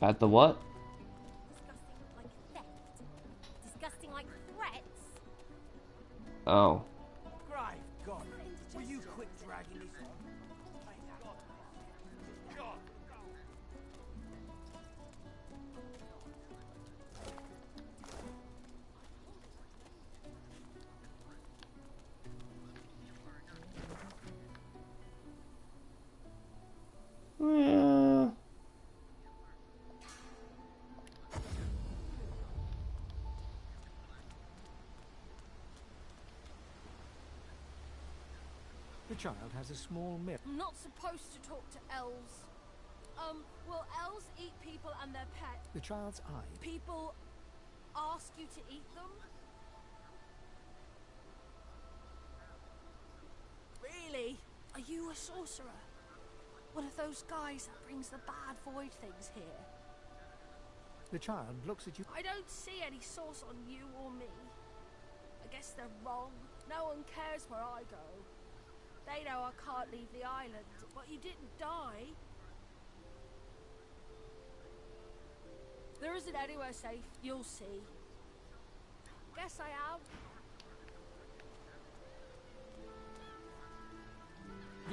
At the what? Disgusting like theft. Disgusting like threats. Oh. Grave God, will you quit dragging this on? Yeah. The child has a small mirror. I'm not supposed to talk to elves. Will elves eat people and their pets? The child's eye. People ask you to eat them? Really? Are you a sorcerer? One of those guys that brings the bad void things here? The child looks at you. I don't see any source on you or me. I guess they're wrong. No one cares where I go. They know I can't leave the island, but you didn't die. There isn't anywhere safe. You'll see. Guess I am.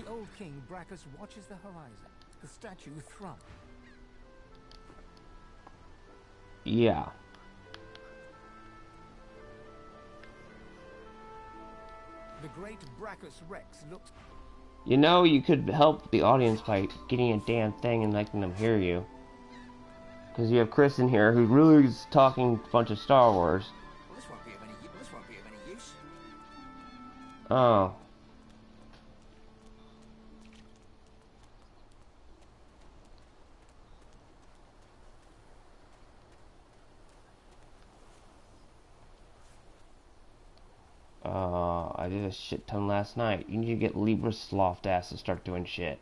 The old king, Bracchus, watches the horizon. The statue thrums. Yeah. The great Bracchus Rex looks... You know, you could help the audience by getting a damn thing and making them hear you. Because you have Chris in here who really is talking a bunch of Star Wars. Well, this won't be of any use. Oh. I did a shit ton last night. You need to get Libra Sloth ass to start doing shit.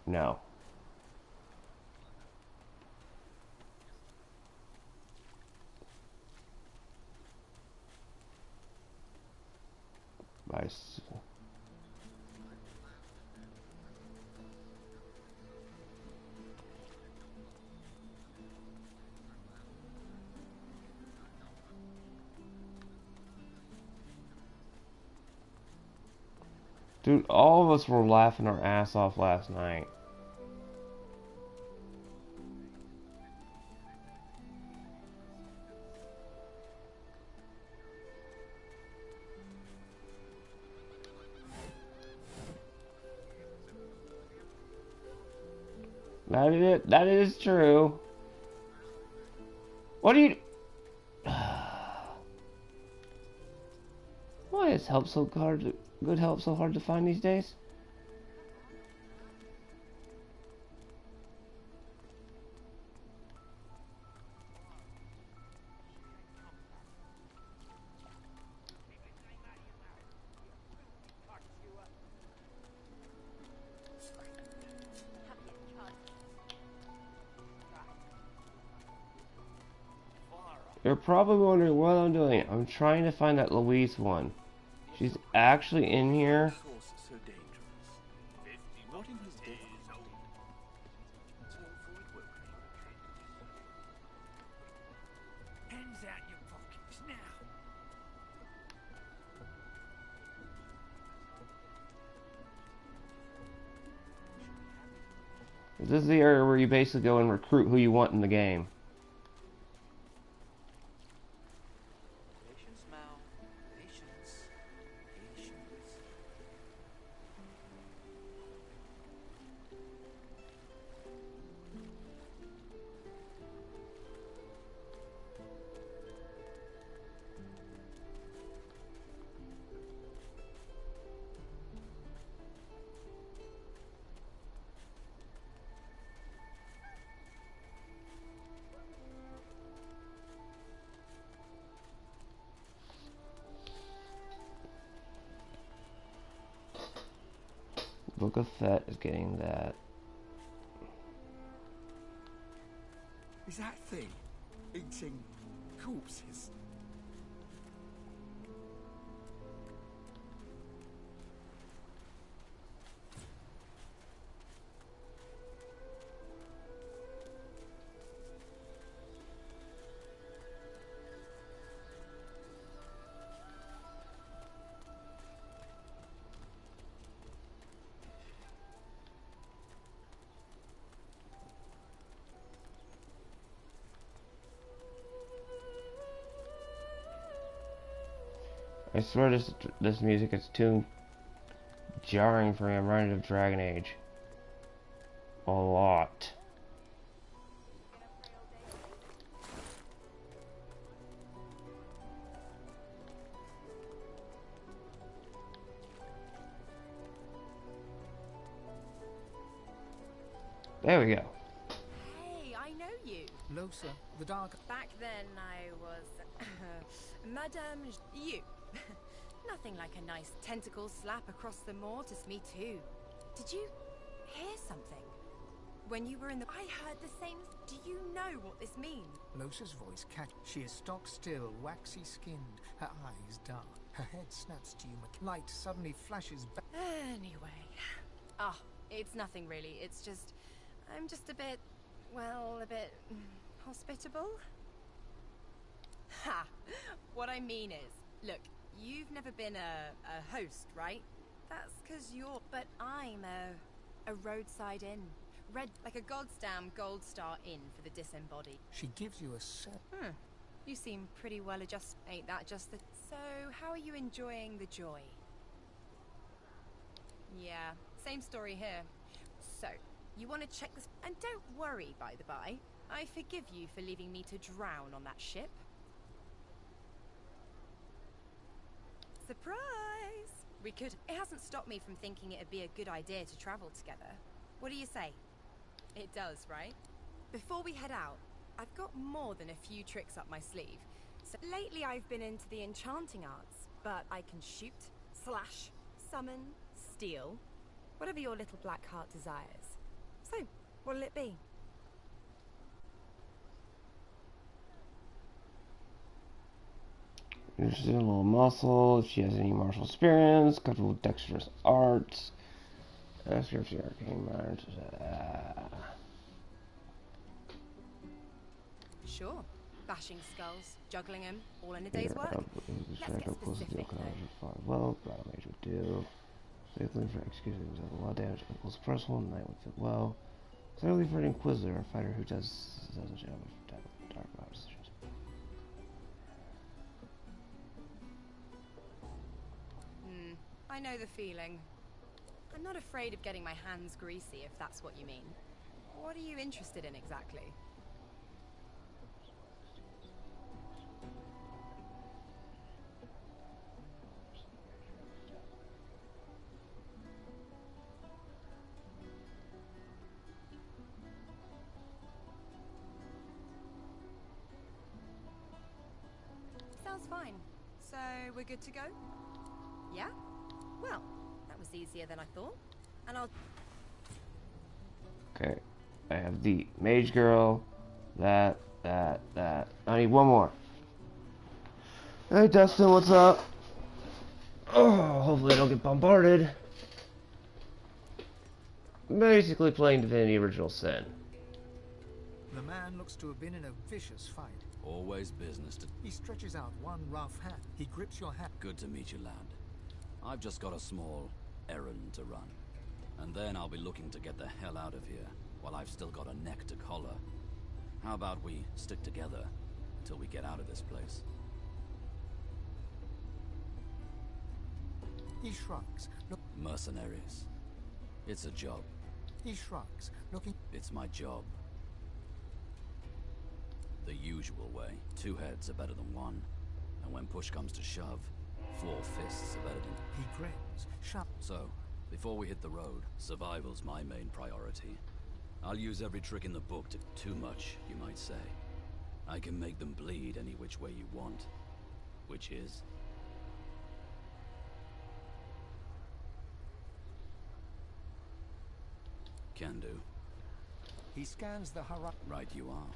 No. Nice. Dude, all of us were laughing our ass off last night. That is true. What do you... Why is help so hard? Good help so hard to find these days? You're probably wondering what I'm doing. I'm trying to find that Louise one. She's actually in here. Hands out your pockets now. This is the area where you basically go and recruit who you want in the game. Patience, Mal. Patience. Patience. Book of Fett is getting that. Is that thing eating corpses? I swear this music is too jarring for me. I'm reminded of Dragon Age. A lot. There we go. Hey, I know you. Losa, the dark. Back then I was Madame you. Nothing like a nice tentacle slap across the moor to me too. Did you hear something? When you were in the... I heard the same... Do you know what this means? Losa's voice catch. She is stock still, waxy skinned, her eyes dark. Her head snaps to you. Light suddenly flashes back. Anyway. Ah, it's nothing really. It's just... I'm just a bit... well, a bit... hospitable? Ha! What I mean is, look, you've never been a host, right? That's because you're... But I'm a roadside inn. Red, like a goddamn gold star inn for the disembodied. She gives you a set. You seem pretty well adjusted. Ain't that just the... So, how are you enjoying the joy? Yeah, same story here. So, you want to check this... And don't worry, by the by. I forgive you for leaving me to drown on that ship. Surprise! We could... It hasn't stopped me from thinking it'd be a good idea to travel together. What do you say? It does, right? Before we head out, I've got more than a few tricks up my sleeve. So lately I've been into the enchanting arts, but I can shoot, slash, summon, steal, whatever your little black heart desires. So, what'll it be? Interested in a little muscle, if she has any martial experience, comfortable with dexterous arts. Ask her if she arcane mind. Sure. Bashing skulls, juggling them, all in a day's work. Let's get specific, though. Well, battle mage would do. Faithfully for executing himself a lot of damage. Equals personal, knight would fit well. Secondly for an inquisitor, a fighter who does a job of dark powers. I know the feeling. I'm not afraid of getting my hands greasy, if that's what you mean. What are you interested in exactly? Sounds fine. So, we're good to go? Yeah? Well, that was easier than I thought. And I'll... Okay. I have the mage girl. That. I need one more. Hey, Dustin, what's up? Oh, hopefully I don't get bombarded. Basically playing Divinity Original Sin. The man looks to have been in a vicious fight. Always business to... He stretches out one rough hand. He grips your hand. Good to meet you, lad. I've just got a small errand to run. And then I'll be looking to get the hell out of here, while I've still got a neck to collar. How about we stick together until we get out of this place? He shrugs. Look. Mercenaries. It's a job. He shrugs, looking... It's my job. The usual way. 2 heads are better than 1. And when push comes to shove, 4 fists are better than... He grins. Shut. So, before we hit the road, survival's my main priority. I'll use every trick in the book to... Too much, you might say. I can make them bleed any which way you want. Which is... can do. He scans the horizon. Right you are.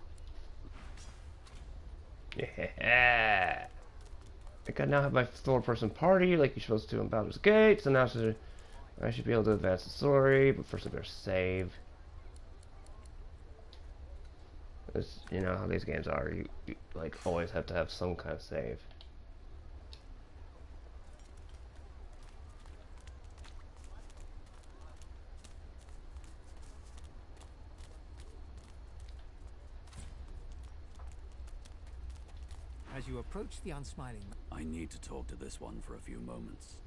Yeah. I think I now have my four-person party like you're supposed to in Baldur's Gate, so now I should be able to advance the story, but first I better save. You know how these games are, you like always have to have some kind of save. As you approach the unsmiling, I need to talk to this one for a few moments.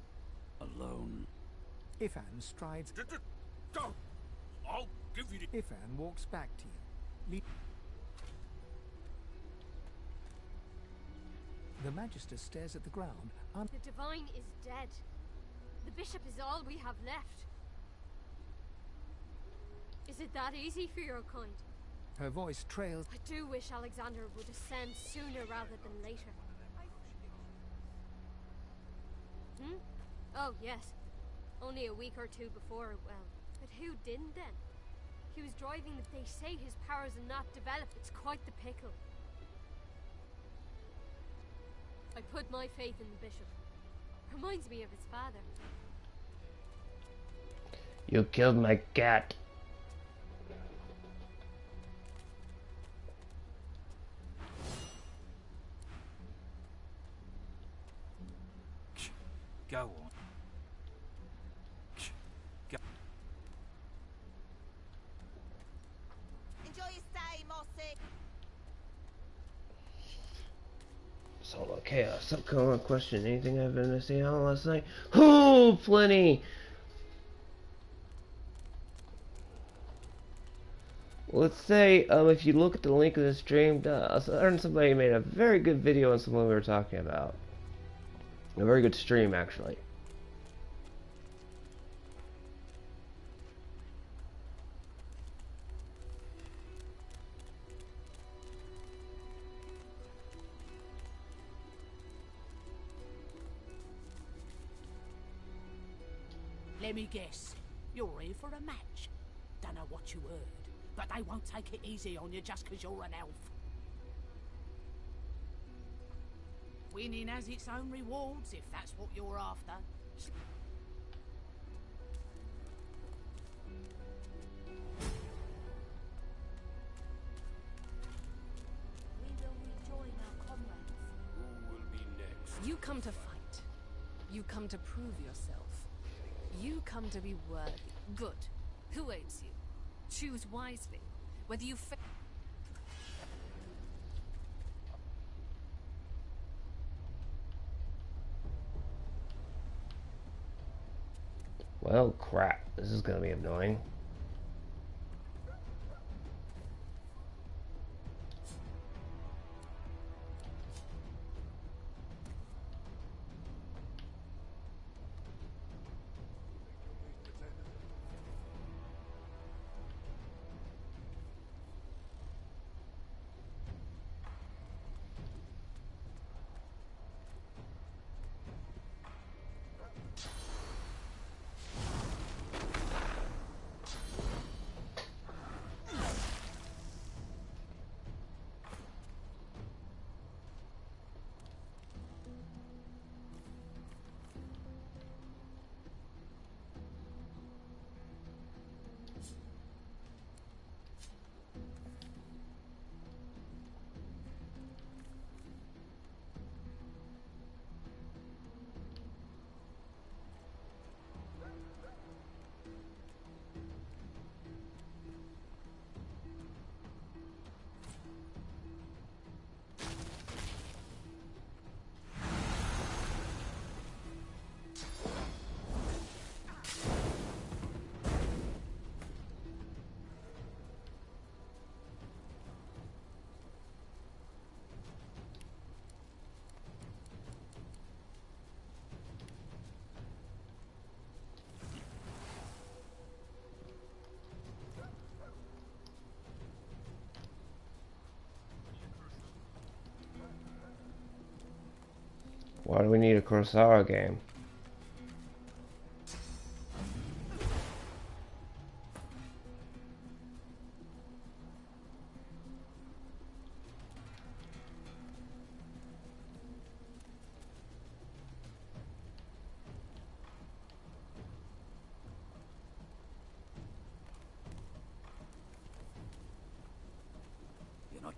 Alone. Ifan strides. Go! I'll give you the... Ifan walks back to you. The Magister stares at the ground. The Divine is dead. The Bishop is all we have left. Is it that easy for your kind? Her voice trails. I do wish Alexander would ascend sooner rather than later. Oh, yes. Only a week or two before, well. But who didn't then? He was driving the... They say his powers are not developed. It's quite the pickle. I put my faith in the Bishop. Reminds me of his father. You killed my cat. Go on. Go. Enjoy your stay, Mossy. Solo chaos. Stop calling question anything I've been missing out last night. Oh, plenty. Let's say, if you look at the link of the stream, somebody made a very good video on something we were talking about. A very good stream, actually. Let me guess. You're here for a match. Don't know what you heard, but they won't take it easy on you just 'cause you're an elf. Winning has its own rewards, if that's what you're after. We will rejoin our comrades. Who will be next? You come to fight. You come to prove yourself. You come to be worthy. Good. Who aids you? Choose wisely. Whether you fail. Well, crap. This is gonna be annoying. Why do we need a Kurosawa game?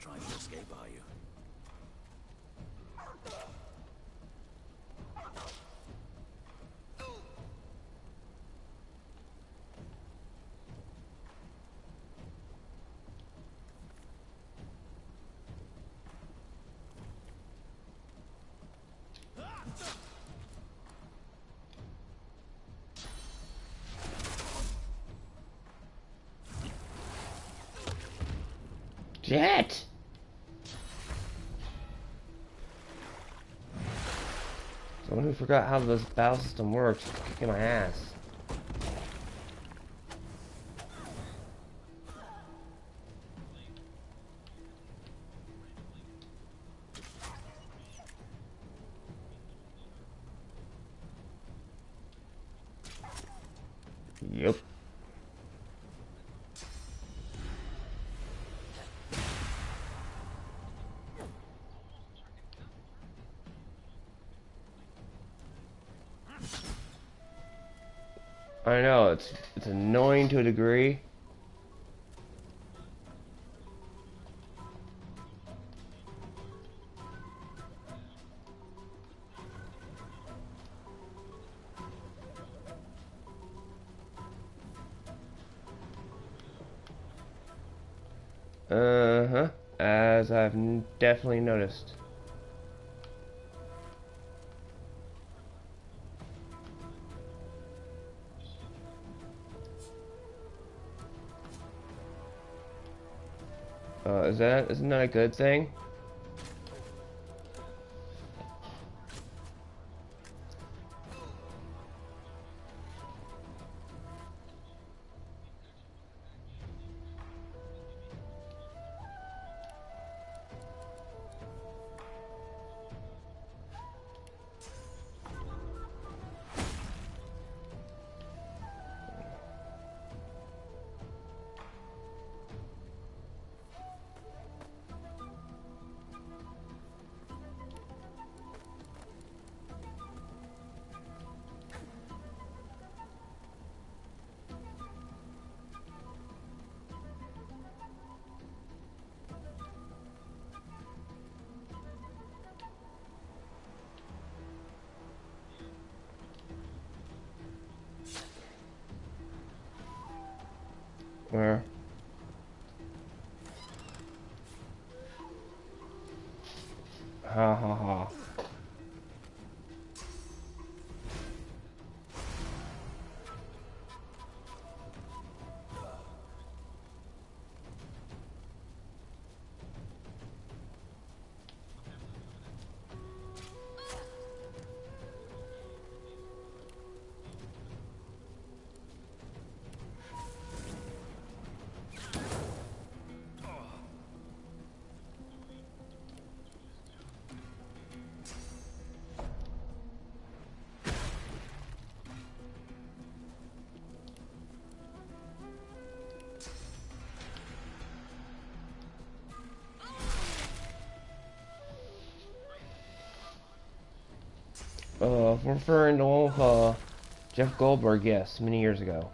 trying to escape, are you? Jet! Someone who forgot how this battle system works, kicking my ass. Yep. I know, it's annoying to a degree. Uh-huh. As I've definitely noticed. Isn't that a good thing? Where? Ha ha ha. Referring to one with, Jeff Goldberg, yes, many years ago.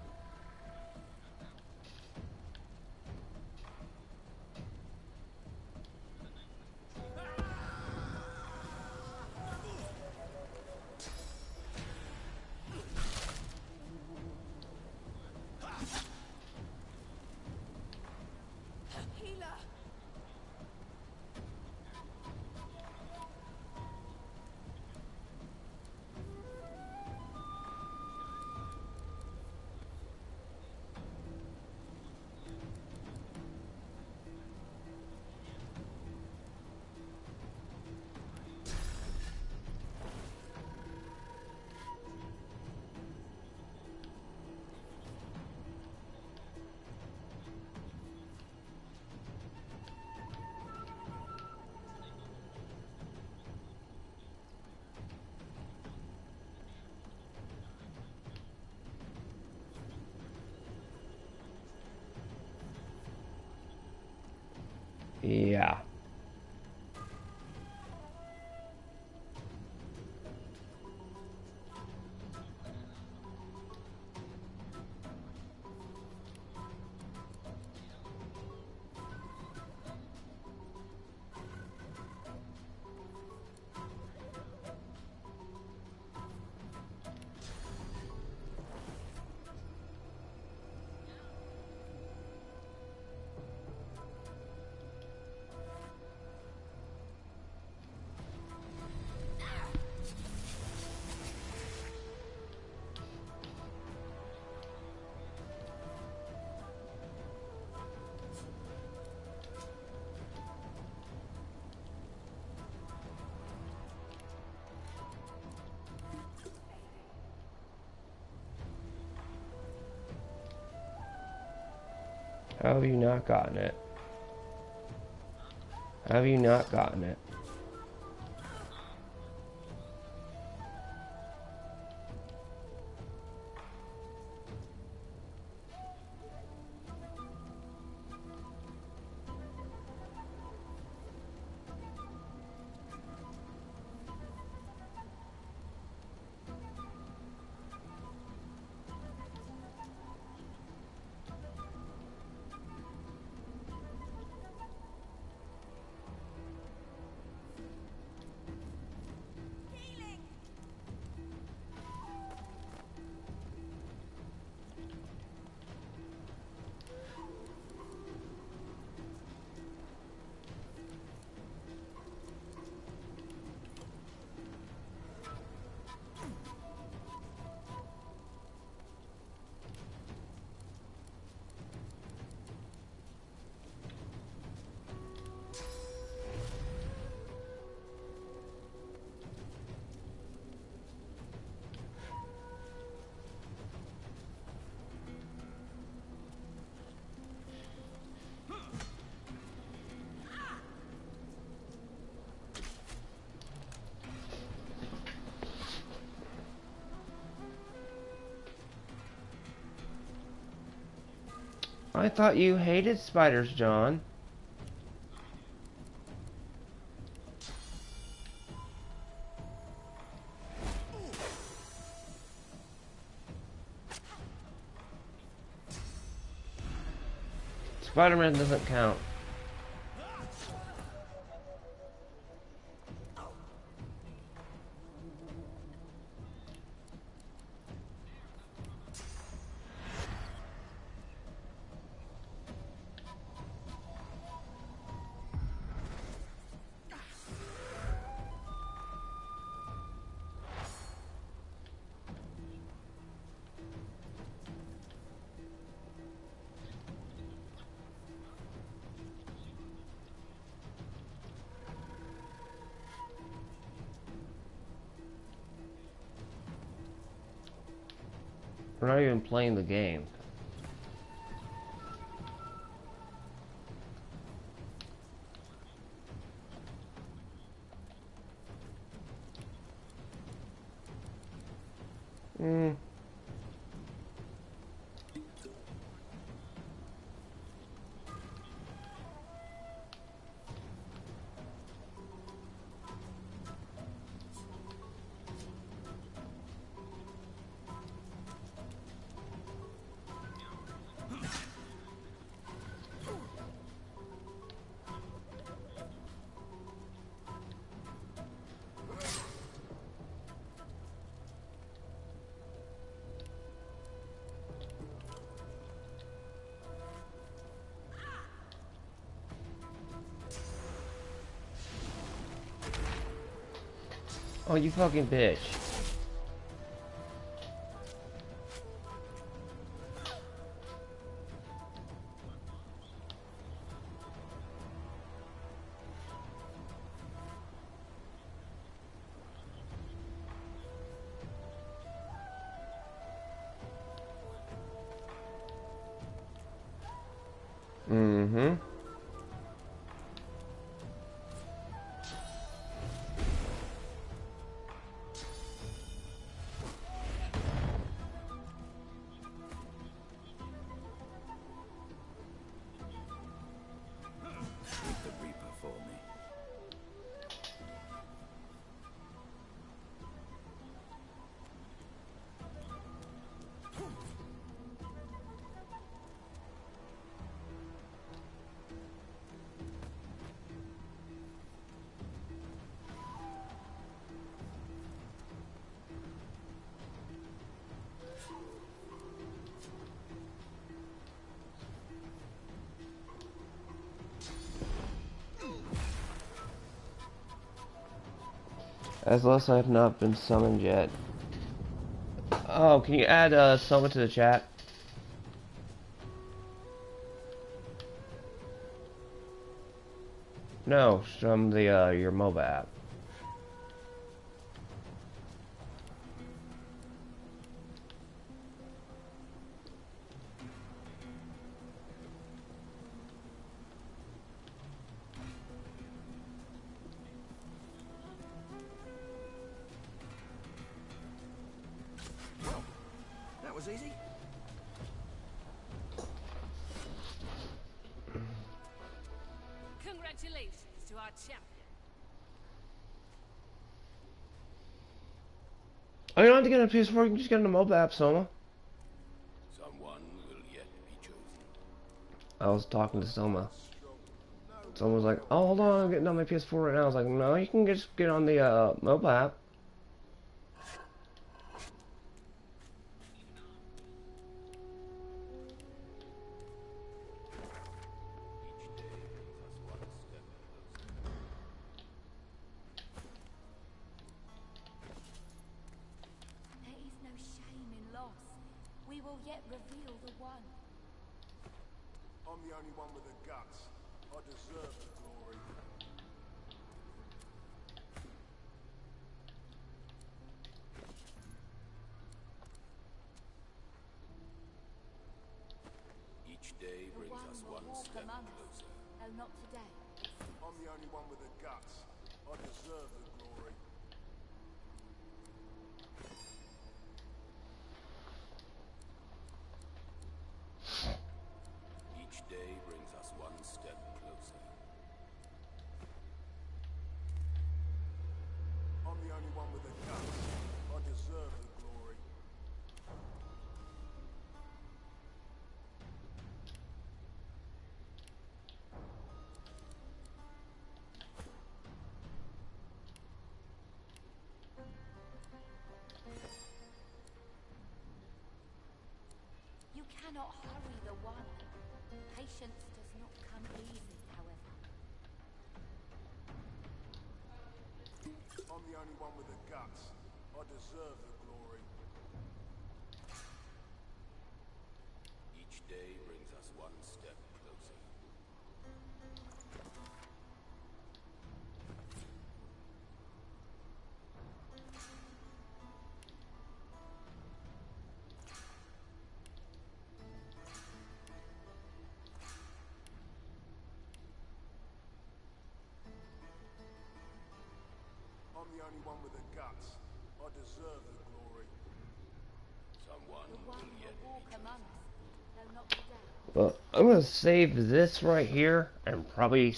Yeah. How have you not gotten it? How have you not gotten it? I thought you hated spiders, John. Spider-Man doesn't count. We're not even playing the game. Oh, you fucking bitch. Mm-hmm. Meet the Reaper for me. As less I have not been summoned yet. Oh, can you add summon to the chat? No, from the your mobile app. easy. Congratulations to our champion. I don't have to get a PS4, you can just get on the mobile app, Soma. Someone will yet be chosen. I was talking to Soma. Soma was like, oh, hold on, I'm getting on my PS4 right now. I was like, no, you can just get on the mobile app. There is no shame in loss. We will yet reveal the one. I'm the only one with the guts. I deserve the glory. Each day brings us one step closer. Oh, not today. I'm the only one with the guts. I deserve the glory. Each day brings us one step closer. I'm the only one with the guts. I deserve the glory. You cannot hurry the one. Patience does not come easy, however. I'm the only one with the guts. I deserve the glory. Each day brings us one step closer. I'm the only one with the guts. I deserve the glory. Someone The one will yet will walk be among us, though not today. Well, I'm gonna save this right here and probably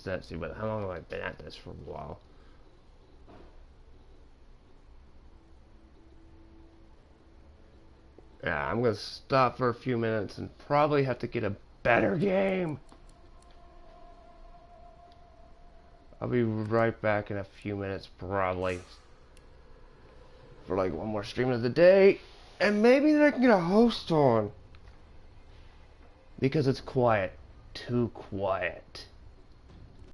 let's see, but how long have I been at this for a while? Yeah, I'm gonna stop for a few minutes and probably have to get a better game. I'll be right back in a few minutes, probably, for like one more stream of the day, and maybe then I can get a host on because it's quiet, too quiet.